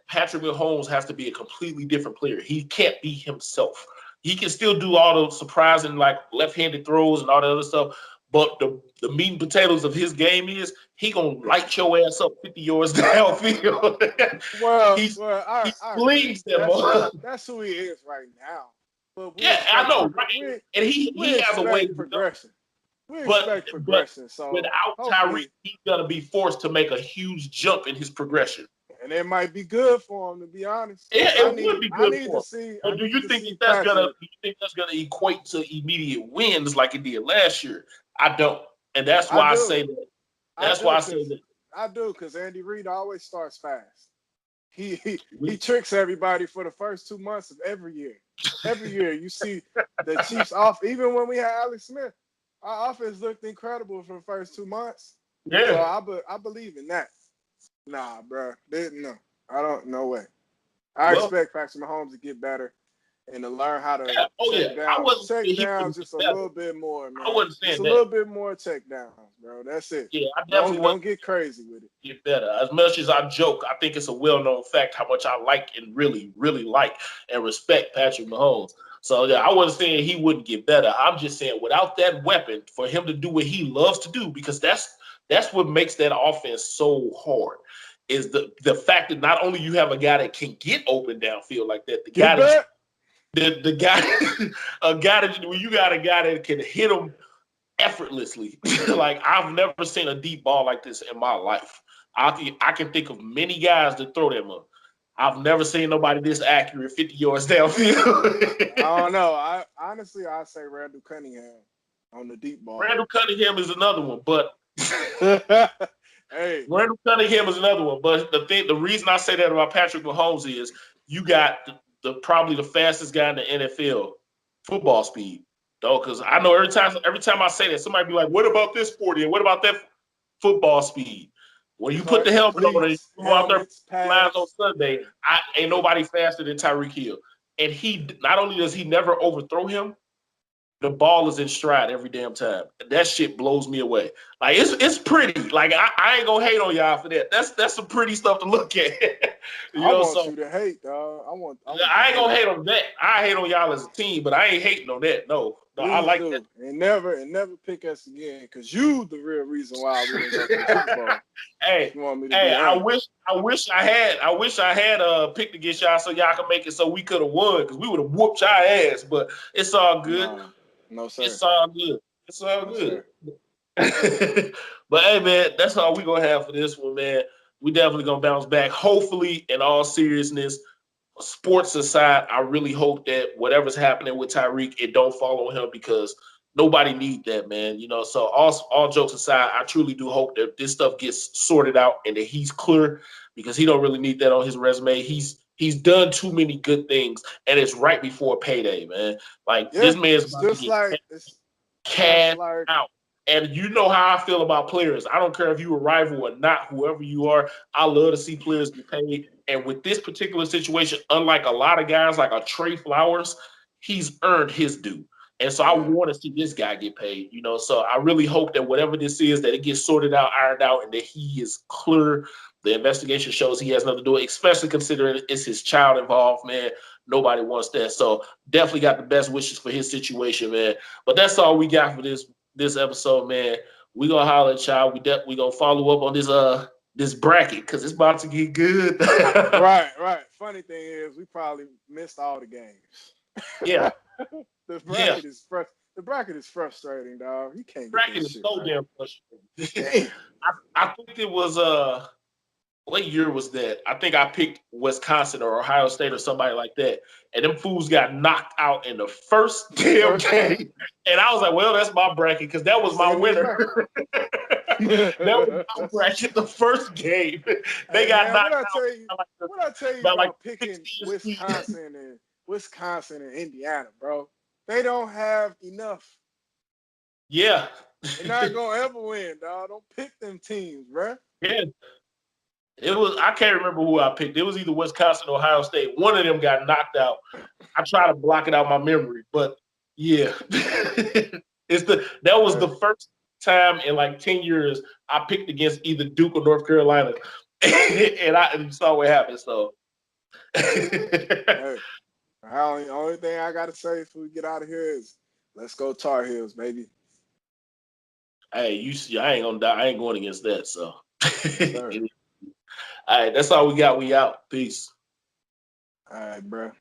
S3: Patrick Mahomes has to be a completely different player. He can't be himself. He can still do all the surprising, like left-handed throws and all that other stuff. But the meat and potatoes of his game is he gonna light your ass up 50 yards downfield. He slings them.
S2: That's who he is right now. But
S3: I know, right? And he has a way of progression.
S2: We expect progression. So
S3: without Tyreek, he's gonna be forced to make a huge jump in his progression.
S2: And it might be good for him, to be honest.
S3: Yeah, it would be good for him. But do you think that's gonna equate to immediate wins like it did last year? I don't, and that's why I say that. That's why I say that.
S2: I do, because Andy Reid always starts fast. He tricks everybody for the first 2 months of every year. Every year you see the Chiefs off. Even when we had Alex Smith, our offense looked incredible for the first 2 months.
S3: Yeah,
S2: so I believe in that. Nah, bro. No, I don't. No way. I expect Patrick Mahomes to get better and to learn how to check down just a little bit more, man.
S3: I wasn't saying
S2: just a little bit more check downs, bro. That's it.
S3: Yeah, I definitely
S2: don't get crazy with it.
S3: Get better. As much as I joke, I think it's a well-known fact how much I like and really, really like and respect Patrick Mahomes. So yeah, I wasn't saying he wouldn't get better. I'm just saying without that weapon, for him to do what he loves to do, because that's what makes that offense so hard. Is the fact that not only you have a guy that can get open downfield like that, when you got a guy that can hit him effortlessly. Like I've never seen a deep ball like this in my life. I can think of many guys that throw that up. I've never seen nobody this accurate 50 yards downfield.
S2: I don't know. I'd say Randall Cunningham on the deep ball.
S3: Randall Cunningham is another one, but
S2: hey,
S3: Randall Cunningham is another one. But the reason I say that about Patrick Mahomes is you got probably the fastest guy in the NFL football speed, though. Because I know every time I say that, somebody be like, "What about this 40? And what about that football speed?" When you put the helmet on and you go out there lines on Sunday, ain't nobody faster than Tyreek Hill. And he not only does he never overthrow him, the ball is in stride every damn time. That shit blows me away. Like it's pretty. Like I ain't gonna hate on y'all for that. That's some pretty stuff to look at.
S2: I want you to hate, dog.
S3: I ain't gonna hate on that. I hate on y'all as a team, but I ain't hating on that. No, I like that.
S2: And never pick us again, because you the real reason why we didn't go to the Super Bowl.
S3: I wish I had picked against y'all so y'all could make it so we could have won, because we would have whooped y'all ass. But it's all good.
S2: No, sir.
S3: It's all good. It's all
S2: Yes,
S3: good. But hey, man, that's all we gonna have for this one, man. We definitely gonna bounce back. Hopefully, in all seriousness, sports aside, I really hope that whatever's happening with Tyreek, it don't fall on him because nobody need that, man. You know, so all jokes aside, I truly do hope that this stuff gets sorted out and that he's clear because he don't really need that on his resume. He's done too many good things, and it's right before payday, man. Like this
S2: yeah.
S3: man's
S2: It's
S3: about to
S2: just
S3: get
S2: like it's just
S3: cash
S2: like
S3: out. And you know how I feel about players. I don't care if you a rival or not, whoever you are. I love to see players get paid. And with this particular situation, unlike a lot of guys like a Trey Flowers, he's earned his due. And so I
S2: yeah.
S3: want to see this guy get paid, you know. So I really hope that whatever this is, that it gets sorted out, ironed out, and that he is clear. The investigation shows he has nothing to do with it, especially considering it's his child involved, man. Nobody wants that. So definitely got the best wishes for his situation, man. But that's all we got for this episode, man. We gonna holler at y'all. We gonna follow up on this bracket because it's about to get good.
S2: Right, right. Funny thing is, we probably missed all the games.
S3: Yeah,
S2: The
S3: yeah.
S2: bracket is The bracket is frustrating, dog. You can't get
S3: Bracket
S2: this
S3: is
S2: shit
S3: so
S2: right.
S3: damn frustrating.
S2: Damn.
S3: I think it was what year was that? I think I picked Wisconsin or Ohio State or somebody like that. And them fools got knocked out in the first damn game. And I was like, well, that's my bracket because that was my
S2: Send me the
S3: winner. That was my
S2: bracket.
S3: bracket the first game. They
S2: Hey
S3: got
S2: man,
S3: knocked out
S2: what I tell you
S3: by like
S2: about picking
S3: 16 feet.
S2: Wisconsin and Indiana, bro? They don't have enough.
S3: Yeah.
S2: They're not gonna ever win, dog. Don't pick them teams, bro.
S3: Yeah. It was I can't remember who I picked. It was either Wisconsin or Ohio State. One of them got knocked out. I try to block it out my memory, but yeah. That was the first time in like 10 years I picked against either Duke or North Carolina. and I saw what happened. So
S2: Hey, only thing I gotta say before we get out of here is let's go Tar Heels, baby.
S3: hey, you see, I ain't gonna die. I ain't going against that. So
S2: Sir.
S3: all right, that's all we got. We out. Peace.
S2: All right, bro.